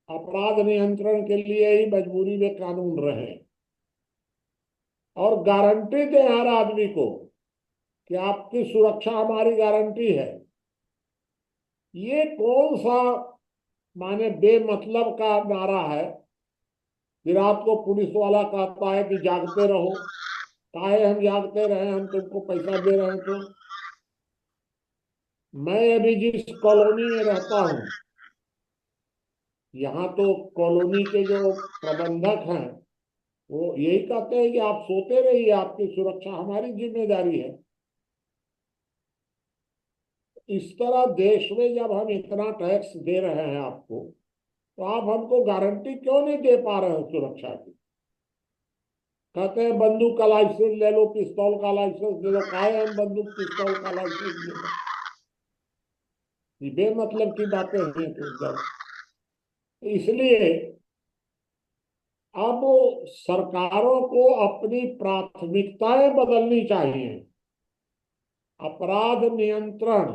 [SPEAKER 4] अपराध नियंत्रण के लिए ही मजबूरी में कानून रहे और गारंटी दें हर आदमी को कि आपकी सुरक्षा हमारी गारंटी है। ये कौन सा माने बेमतलब का नारा है कि रात को पुलिस वाला कहता है कि जागते रहो, काहे हम जागते रहे, हम तुमको पैसा दे रहे हैं। तो मैं अभी जिस कॉलोनी में रहता हूँ, यहाँ तो कॉलोनी के जो प्रबंधक हैं वो यही कहते हैं कि आप सोते रहिए, आपकी सुरक्षा हमारी जिम्मेदारी है। इस तरह देश में जब हम इतना टैक्स दे रहे हैं आपको, तो आप हमको गारंटी क्यों नहीं दे पा रहे हो सुरक्षा की? कहते हैं बंदूक का लाइसेंस ले लो, पिस्तौल का लाइसेंस ले लो। काहे हम बंदूक पिस्तौल का लाइसेंस ले लो? ये बेमतलब की बातें हैं तो एकदम। इसलिए अब सरकारों को अपनी प्राथमिकताएं बदलनी चाहिए। अपराध नियंत्रण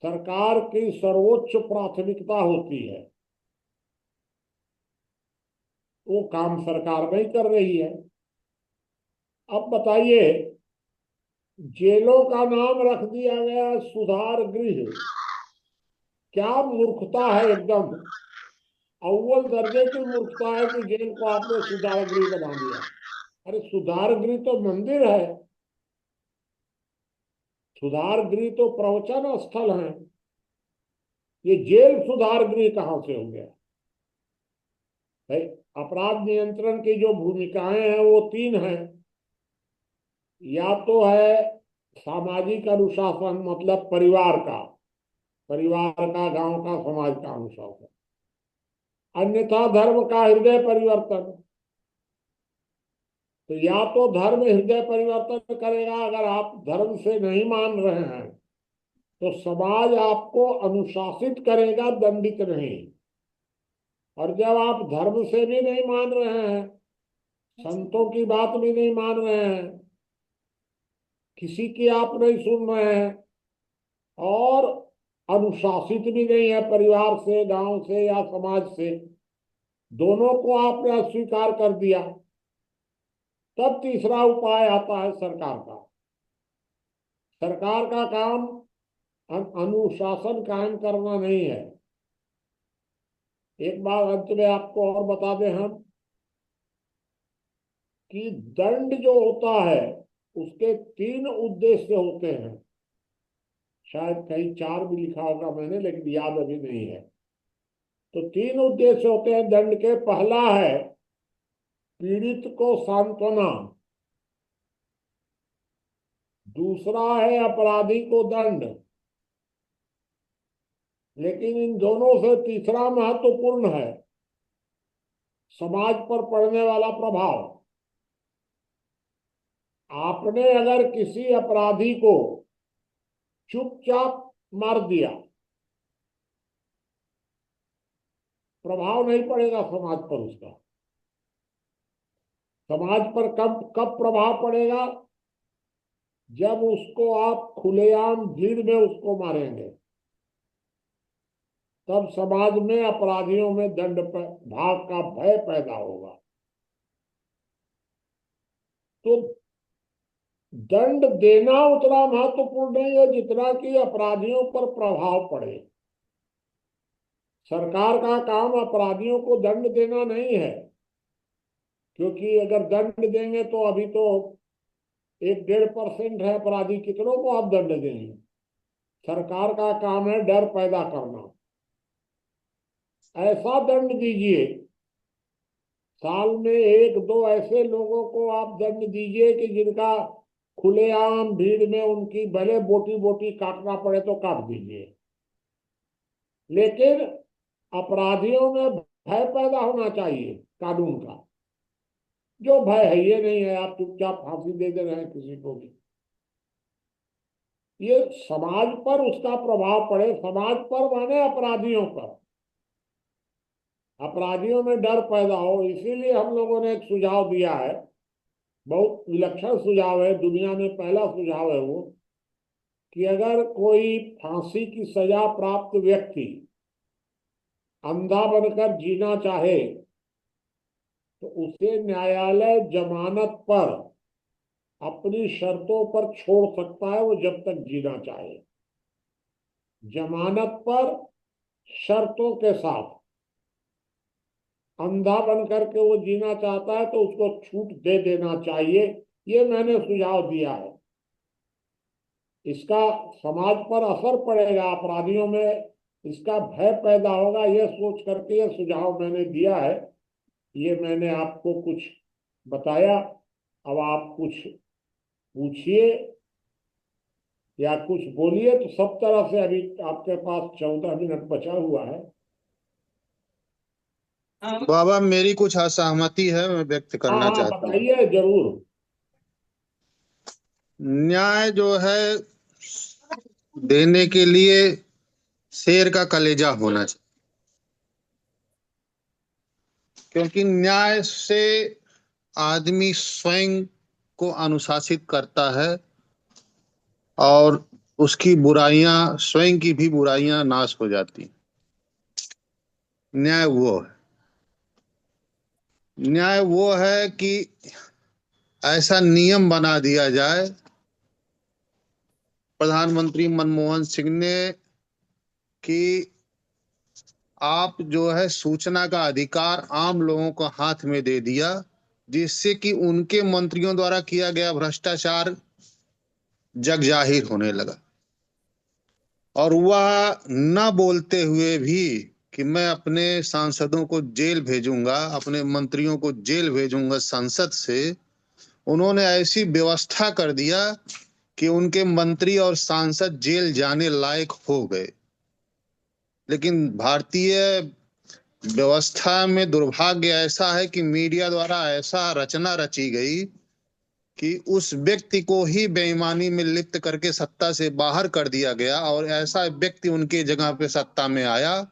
[SPEAKER 4] सरकार की सर्वोच्च प्राथमिकता होती है, वो काम सरकार नहीं कर रही है। अब बताइए, जेलों का नाम रख दिया गया सुधार गृह। क्या मूर्खता है एकदम, अव्वल दर्जे की मूर्खता है कि जेल को आपने सुधार गृह बना दिया। अरे सुधार गृह तो मंदिर है, सुधार गृह तो प्रवचन स्थल है। ये जेल सुधार गृह कहाँ से हो गया भाई? अपराध नियंत्रण की जो भूमिकाएं हैं वो तीन हैं। या तो है सामाजिक अनुशासन, मतलब परिवार का, गांव का, समाज का अनुशासन। अन्यथा धर्म का हृदय परिवर्तन। तो या तो धर्म हृदय परिवर्तन करेगा, अगर आप धर्म से नहीं मान रहे हैं तो समाज आपको अनुशासित करेगा, दंडित नहीं। और जब आप धर्म से भी नहीं मान रहे हैं, संतों की बात भी नहीं मान रहे हैं, किसी की आप नहीं सुन रहे हैं और अनुशासित भी नहीं है परिवार से, गांव से या समाज से, दोनों को आपने अस्वीकार कर दिया, तब तीसरा उपाय आता है सरकार का। सरकार का काम अनुशासन कायम करना नहीं है। एक बात अंत में आपको और बता दें हम कि दंड जो होता है उसके तीन उद्देश्य होते हैं। शायद कहीं चार भी लिखा होगा मैंने, लेकिन याद अभी नहीं है। तो तीन उद्देश्य होते हैं दंड के। पहला है पीड़ित को सांत्वना, दूसरा है अपराधी को दंड, लेकिन इन दोनों से तीसरा महत्वपूर्ण है समाज पर पड़ने वाला प्रभाव। आपने अगर किसी अपराधी को चुपचाप मार दिया, प्रभाव नहीं पड़ेगा समाज पर उसका। समाज पर कब कब प्रभाव पड़ेगा? जब उसको आप खुलेआम भीड़ में उसको मारेंगे, तब समाज में अपराधियों में दंड भाग का भय पैदा होगा। तो दंड देना उतना महत्वपूर्ण नहीं है जितना कि अपराधियों पर प्रभाव पड़े। सरकार का काम अपराधियों को दंड देना नहीं है, क्योंकि अगर दंड देंगे तो अभी तो 1-1.5% है अपराधी, कितनों को आप दंड देंगे? सरकार का काम है डर पैदा करना। ऐसा दंड दीजिए, साल में 1-2 ऐसे लोगों को आप दंड दीजिए कि जिनका खुलेआम भीड़ में उनकी भले बोटी बोटी काटना पड़े तो काट दीजिए, लेकिन अपराधियों में भय पैदा होना चाहिए कानून का। जो भय है ये नहीं है, आप चुपचाप फांसी दे रहे हैं किसी को भी। ये समाज पर उसका प्रभाव पड़े, समाज पर माने अपराधियों पर, अपराधियों में डर पैदा हो। इसीलिए हम लोगों ने एक सुझाव दिया है, बहुत विलक्षण सुझाव है, दुनिया में पहला सुझाव है वो, कि अगर कोई फांसी की सजा प्राप्त व्यक्ति अंधा बनकर जीना चाहे तो उसे न्यायालय जमानत पर अपनी शर्तों पर छोड़ सकता है, वो जब तक जीना चाहे। जमानत पर शर्तों के साथ अंधा बन करके वो जीना चाहता है तो उसको छूट दे देना चाहिए। ये मैंने सुझाव दिया है। इसका समाज पर असर पड़ेगा, अपराधियों में इसका भय पैदा होगा, ये सोच करके ये सुझाव मैंने दिया है। ये मैंने आपको कुछ बताया। अब आप कुछ पूछिए या कुछ बोलिए, तो सब तरह से अभी आपके पास 14 मिनट बचा हुआ है।
[SPEAKER 5] बाबा मेरी कुछ असहमति है, मैं व्यक्त करना चाहता हूँ।
[SPEAKER 4] बताइए जरूर।
[SPEAKER 5] न्याय जो है देने के लिए शेर का कलेजा होना चाहिए, क्योंकि न्याय से आदमी स्वयं को अनुशासित करता है और उसकी बुराइयां, स्वयं की भी बुराइयां नाश हो जाती हैं। न्याय वो है, न्याय वो है कि ऐसा नियम बना दिया जाए। प्रधानमंत्री मनमोहन सिंह ने कि आप जो है सूचना का अधिकार आम लोगों को हाथ में दे दिया, जिससे कि उनके मंत्रियों द्वारा किया गया भ्रष्टाचार जग जाहिर होने लगा। और वह न बोलते हुए भी कि मैं अपने सांसदों को जेल भेजूंगा, अपने मंत्रियों को जेल भेजूंगा संसद से, उन्होंने ऐसी व्यवस्था कर दिया कि उनके मंत्री और सांसद जेल जाने लायक हो गए। लेकिन भारतीय व्यवस्था में दुर्भाग्य ऐसा है कि मीडिया द्वारा ऐसा रचना रची गई कि उस व्यक्ति को ही बेईमानी में लिप्त करके सत्ता से बाहर कर दिया गया, और ऐसा व्यक्ति उनके जगह पे सत्ता में आया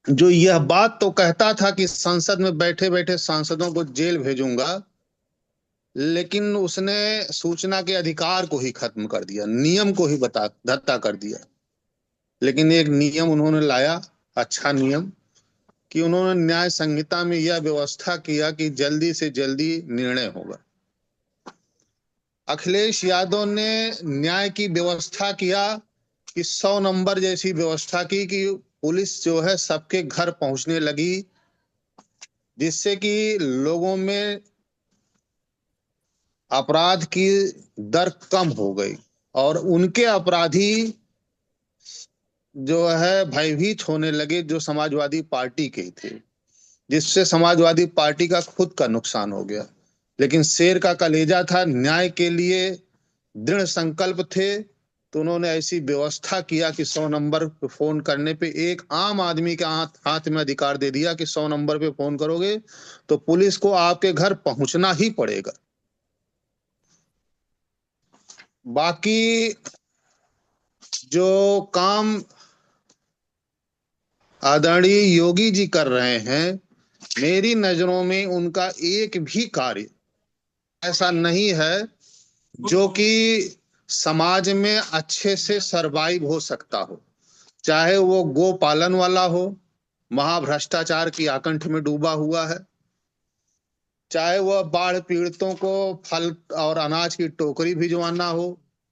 [SPEAKER 5] जो यह बात तो कहता था कि संसद में बैठे बैठे सांसदों को जेल भेजूंगा, लेकिन उसने सूचना के अधिकार को ही खत्म कर दिया, नियम को ही धत्ता कर दिया। लेकिन एक नियम उन्होंने लाया, अच्छा नियम, कि उन्होंने न्याय संहिता में यह व्यवस्था किया कि जल्दी से जल्दी निर्णय होगा। अखिलेश यादव ने न्याय की व्यवस्था किया कि 100 नंबर जैसी व्यवस्था की कि पुलिस जो है सबके घर पहुंचने लगी, जिससे कि लोगों में अपराध की दर कम हो गई और उनके अपराधी जो है भयभीत होने लगे जो समाजवादी पार्टी के थे, जिससे समाजवादी पार्टी का खुद का नुकसान हो गया। लेकिन शेर का कलेजा था, न्याय के लिए दृढ़ संकल्प थे, तो उन्होंने ऐसी व्यवस्था किया कि 100 नंबर पे फोन करने पे एक आम आदमी के हाथ में अधिकार दे दिया कि 100 नंबर पे फोन करोगे तो पुलिस को आपके घर पहुंचना ही पड़ेगा। बाकी जो काम आदरणीय योगी जी कर रहे हैं, मेरी नजरों में उनका एक भी कार्य ऐसा नहीं है जो कि समाज में अच्छे से सरवाइव हो सकता हो। चाहे वो गो पालन वाला हो, महाभ्रष्टाचार की आकंठ में डूबा हुआ है, चाहे वह बाढ़ पीड़ितों को फल और अनाज की टोकरी भिजवाना हो,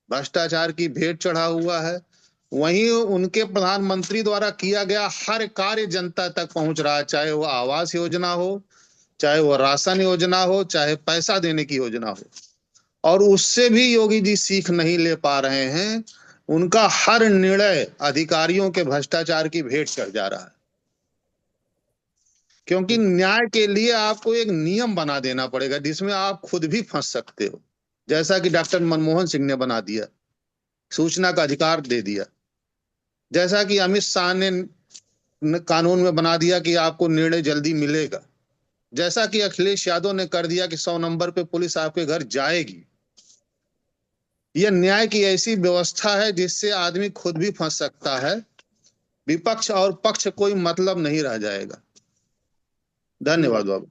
[SPEAKER 5] भ्रष्टाचार की भेंट चढ़ा हुआ है। वहीं उनके प्रधानमंत्री द्वारा किया गया हर कार्य जनता तक पहुंच रहा है, चाहे वह आवास योजना हो, चाहे वह राशन योजना हो, चाहे पैसा देने की योजना हो। और उससे भी योगी जी सीख नहीं ले पा रहे हैं। उनका हर निर्णय अधिकारियों के भ्रष्टाचार की भेंट चढ़ जा रहा है। क्योंकि न्याय के लिए आपको एक नियम बना देना पड़ेगा जिसमें आप खुद भी फंस सकते हो, जैसा कि डॉक्टर मनमोहन सिंह ने बना दिया, सूचना का अधिकार दे दिया, जैसा कि अमित शाह ने कानून में बना दिया कि आपको निर्णय जल्दी मिलेगा, जैसा कि अखिलेश यादव ने कर दिया कि 100 नंबर पे पुलिस आपके घर जाएगी। यह न्याय की ऐसी व्यवस्था है जिससे आदमी खुद भी फंस सकता है। विपक्ष और पक्ष कोई मतलब नहीं रह जाएगा। धन्यवाद बाबू।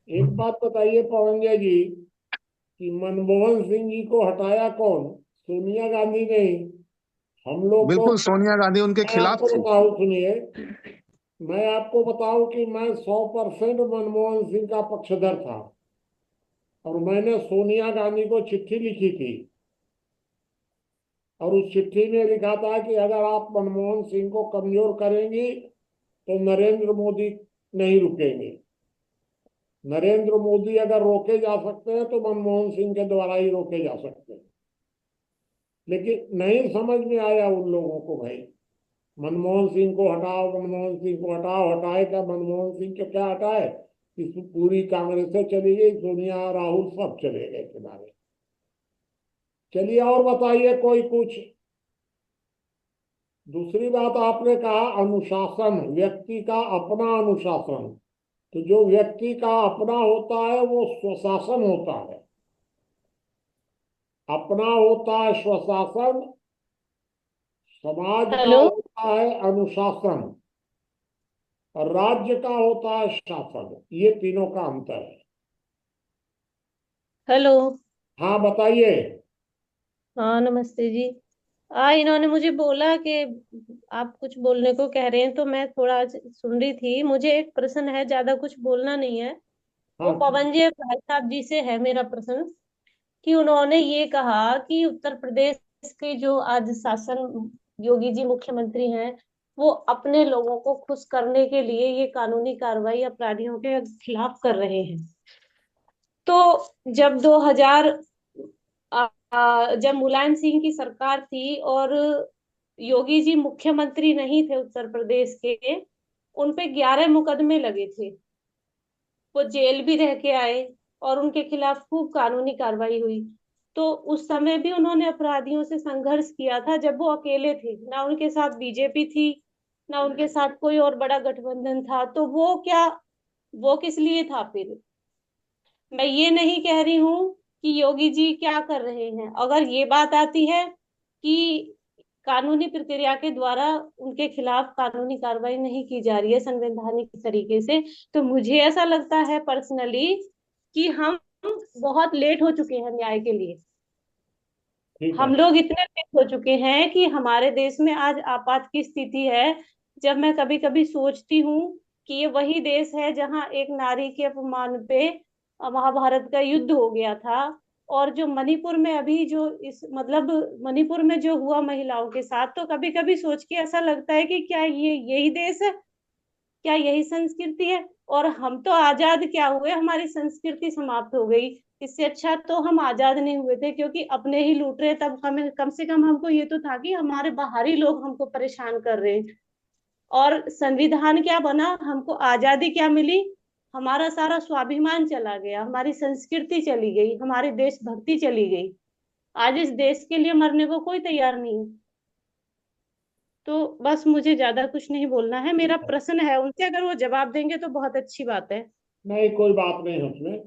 [SPEAKER 4] एक बात बताइए पवन जी कि मनमोहन सिंह जी को हटाया कौन? सोनिया गांधी ने। हम लोग
[SPEAKER 5] बिल्कुल, सोनिया गांधी उनके
[SPEAKER 4] मैं
[SPEAKER 5] खिलाफ
[SPEAKER 4] आपको
[SPEAKER 5] थी।
[SPEAKER 4] बताऊं, सुनिए, मैं आपको बताऊं कि मैं 100% मनमोहन सिंह का पक्षधर था और मैंने सोनिया गांधी को चिट्ठी लिखी थी और उस चिट्ठी में लिखा था कि अगर आप मनमोहन सिंह को कमजोर करेंगी तो नरेंद्र मोदी नहीं रुकेंगे। नरेंद्र मोदी अगर रोके जा सकते हैं तो मनमोहन सिंह के द्वारा ही रोके जा सकते हैं। लेकिन नहीं समझ में आया उन लोगों को, भाई मनमोहन सिंह को हटाओ, मनमोहन सिंह को हटाओ। हटाए क्या मनमोहन सिंह को? क्या हटाए? इस पूरी कांग्रेस से चली गई, सोनिया राहुल सब चले गए किनारे। चलिए और बताइए कोई कुछ। दूसरी बात आपने कहा अनुशासन, व्यक्ति का अपना अनुशासन। तो जो व्यक्ति का अपना होता है वो स्वशासन होता है। अपना होता है स्वशासन, समाज का
[SPEAKER 10] हेलो
[SPEAKER 4] होता है अनुशासन और राज्य का होता है शासन। ये तीनों का अंतर है।
[SPEAKER 10] हेलो।
[SPEAKER 4] हाँ बताइए।
[SPEAKER 10] हाँ नमस्ते जी। इन्होंने मुझे बोला कि आप कुछ बोलने को कह रहे हैं तो मैं थोड़ा आज सुन रही थी। मुझे एक प्रश्न है, ज्यादा कुछ बोलना नहीं है। वो
[SPEAKER 4] हाँ
[SPEAKER 10] पवन जी भाई साहब जी से है मेरा प्रश्न कि उन्होंने ये कहा कि उत्तर प्रदेश के जो आज शासन योगी जी मुख्यमंत्री हैं वो अपने लोगों को खुश करने के लिए ये कानूनी कार्रवाई अपराधियों के खिलाफ कर रहे हैं। तो जब 2000 जब मुलायम सिंह की सरकार थी और योगी जी मुख्यमंत्री नहीं थे उत्तर प्रदेश के, उनपे 11 मुकदमे लगे थे। वो जेल भी रह के आए और उनके खिलाफ खूब कानूनी कार्रवाई हुई। तो उस समय भी उन्होंने अपराधियों से संघर्ष किया था जब वो अकेले थे, ना उनके साथ बीजेपी थी ना उनके साथ कोई और बड़ा गठबंधन था। तो वो किस लिए था फिर? मैं ये नहीं कह रही हूँ कि योगी जी क्या कर रहे हैं। अगर ये बात आती है कि कानूनी प्रक्रिया के द्वारा उनके खिलाफ कानूनी कार्रवाई नहीं की जा रही है संवैधानिक तरीके से, तो मुझे ऐसा लगता है पर्सनली कि हम बहुत लेट हो चुके हैं न्याय के लिए।
[SPEAKER 4] ठीक है।
[SPEAKER 10] हम लोग इतने लेट हो चुके हैं कि हमारे देश में आज आपात की स्थिति है। जब मैं कभी कभी सोचती हूँ कि ये वही देश है जहाँ एक नारी के अपमान पे महाभारत का युद्ध हो गया था। और जो मणिपुर में अभी जो इस मतलब मणिपुर में जो हुआ महिलाओं के साथ, तो कभी कभी सोच के ऐसा लगता है कि क्या ये यही देश है, क्या यही संस्कृति है? और हम तो आजाद क्या हुए, हमारी संस्कृति समाप्त हो गई। इससे अच्छा तो हम आजाद नहीं हुए थे, क्योंकि अपने ही लूट रहे। तब हमें कम से कम हमको ये तो था कि हमारे बाहरी लोग हमको परेशान कर रहे हैं। और संविधान क्या बना, हमको आजादी क्या मिली? हमारा सारा स्वाभिमान चला गया, हमारी संस्कृति चली गई, हमारी देशभक्ति चली गई। आज इस देश के लिए मरने को कोई तैयार नहीं है। तो बस मुझे ज्यादा कुछ नहीं बोलना है। मेरा प्रश्न है उनसे, अगर वो जवाब देंगे तो बहुत अच्छी बात है।
[SPEAKER 4] नहीं कोई बात नहीं उसमें।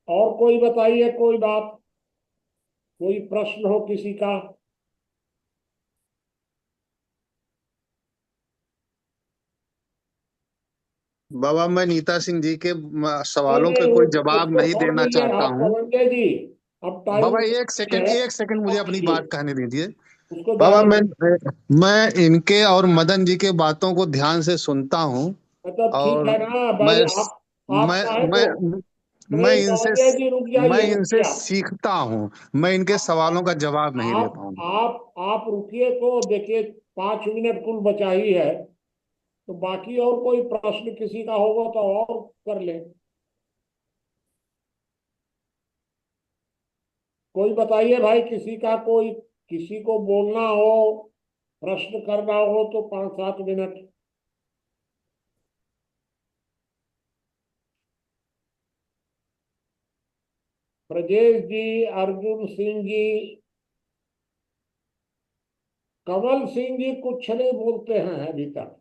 [SPEAKER 4] और कोई बताइए, कोई बात, कोई प्रश्न हो किसी का?
[SPEAKER 5] बाबा, मैं नीता सिंह जी के
[SPEAKER 4] नहीं
[SPEAKER 5] सवालों के
[SPEAKER 4] नहीं
[SPEAKER 5] कोई जवाब
[SPEAKER 4] उसको
[SPEAKER 5] नहीं
[SPEAKER 4] छोड़
[SPEAKER 5] देना
[SPEAKER 4] दीजिए
[SPEAKER 5] चाहता
[SPEAKER 4] आप
[SPEAKER 5] हूँ।
[SPEAKER 4] पवन जी। अब टाइम
[SPEAKER 5] बाबा एक सेकंड मुझे अपनी बात कहने दीजिए।
[SPEAKER 4] उसको
[SPEAKER 5] बाबा,
[SPEAKER 4] जाने
[SPEAKER 5] मैं इनके और मदन जी के बातों को ध्यान से सुनता हूँ।
[SPEAKER 4] मतलब ठीक
[SPEAKER 5] और
[SPEAKER 4] है ना
[SPEAKER 5] मैं
[SPEAKER 4] भाई। आप
[SPEAKER 5] मैं
[SPEAKER 4] चाहे
[SPEAKER 5] मैं
[SPEAKER 4] तो
[SPEAKER 5] मैं
[SPEAKER 4] नहीं
[SPEAKER 5] इनसे
[SPEAKER 4] धनंजय जी रुक
[SPEAKER 5] मैं
[SPEAKER 4] जाइए,
[SPEAKER 5] इनसे
[SPEAKER 4] रुकिए आप
[SPEAKER 5] सीखता हूँ, मैं इनके सवालों का जवाब नहीं दे
[SPEAKER 4] आप
[SPEAKER 5] पाऊंगा।
[SPEAKER 4] आप रुकिए, तो देखिए 5 मिनट कुल बचा ही है, तो बाकी और कोई प्रश्न किसी का होगा तो और कर ले। कोई बताइए भाई, किसी का कोई, किसी को बोलना हो, प्रश्न करना हो तो 5-7 मिनट। ब्रजेश जी, अर्जुन सिंह जी, कमल सिंह जी कुछ नहीं बोलते हैं अभी तक।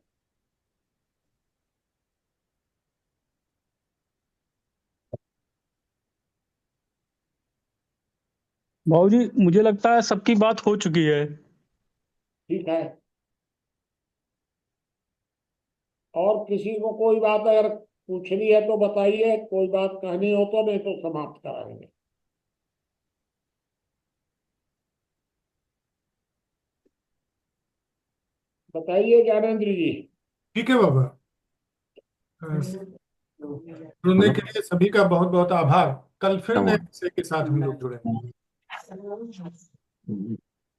[SPEAKER 2] भाऊ जी, मुझे लगता है सबकी बात हो चुकी है।
[SPEAKER 4] ठीक है, और किसी को कोई बात अगर पूछनी है तो बताइए, कोई बात कहनी हो तो, नहीं तो समाप्त कराएंगे। बताइए ज्ञानेंद्र जी।
[SPEAKER 1] ठीक है बाबा। सुनने के लिए सभी का बहुत बहुत आभार। कल फिर नए विषय के साथ हम लोग जुड़ेंगे।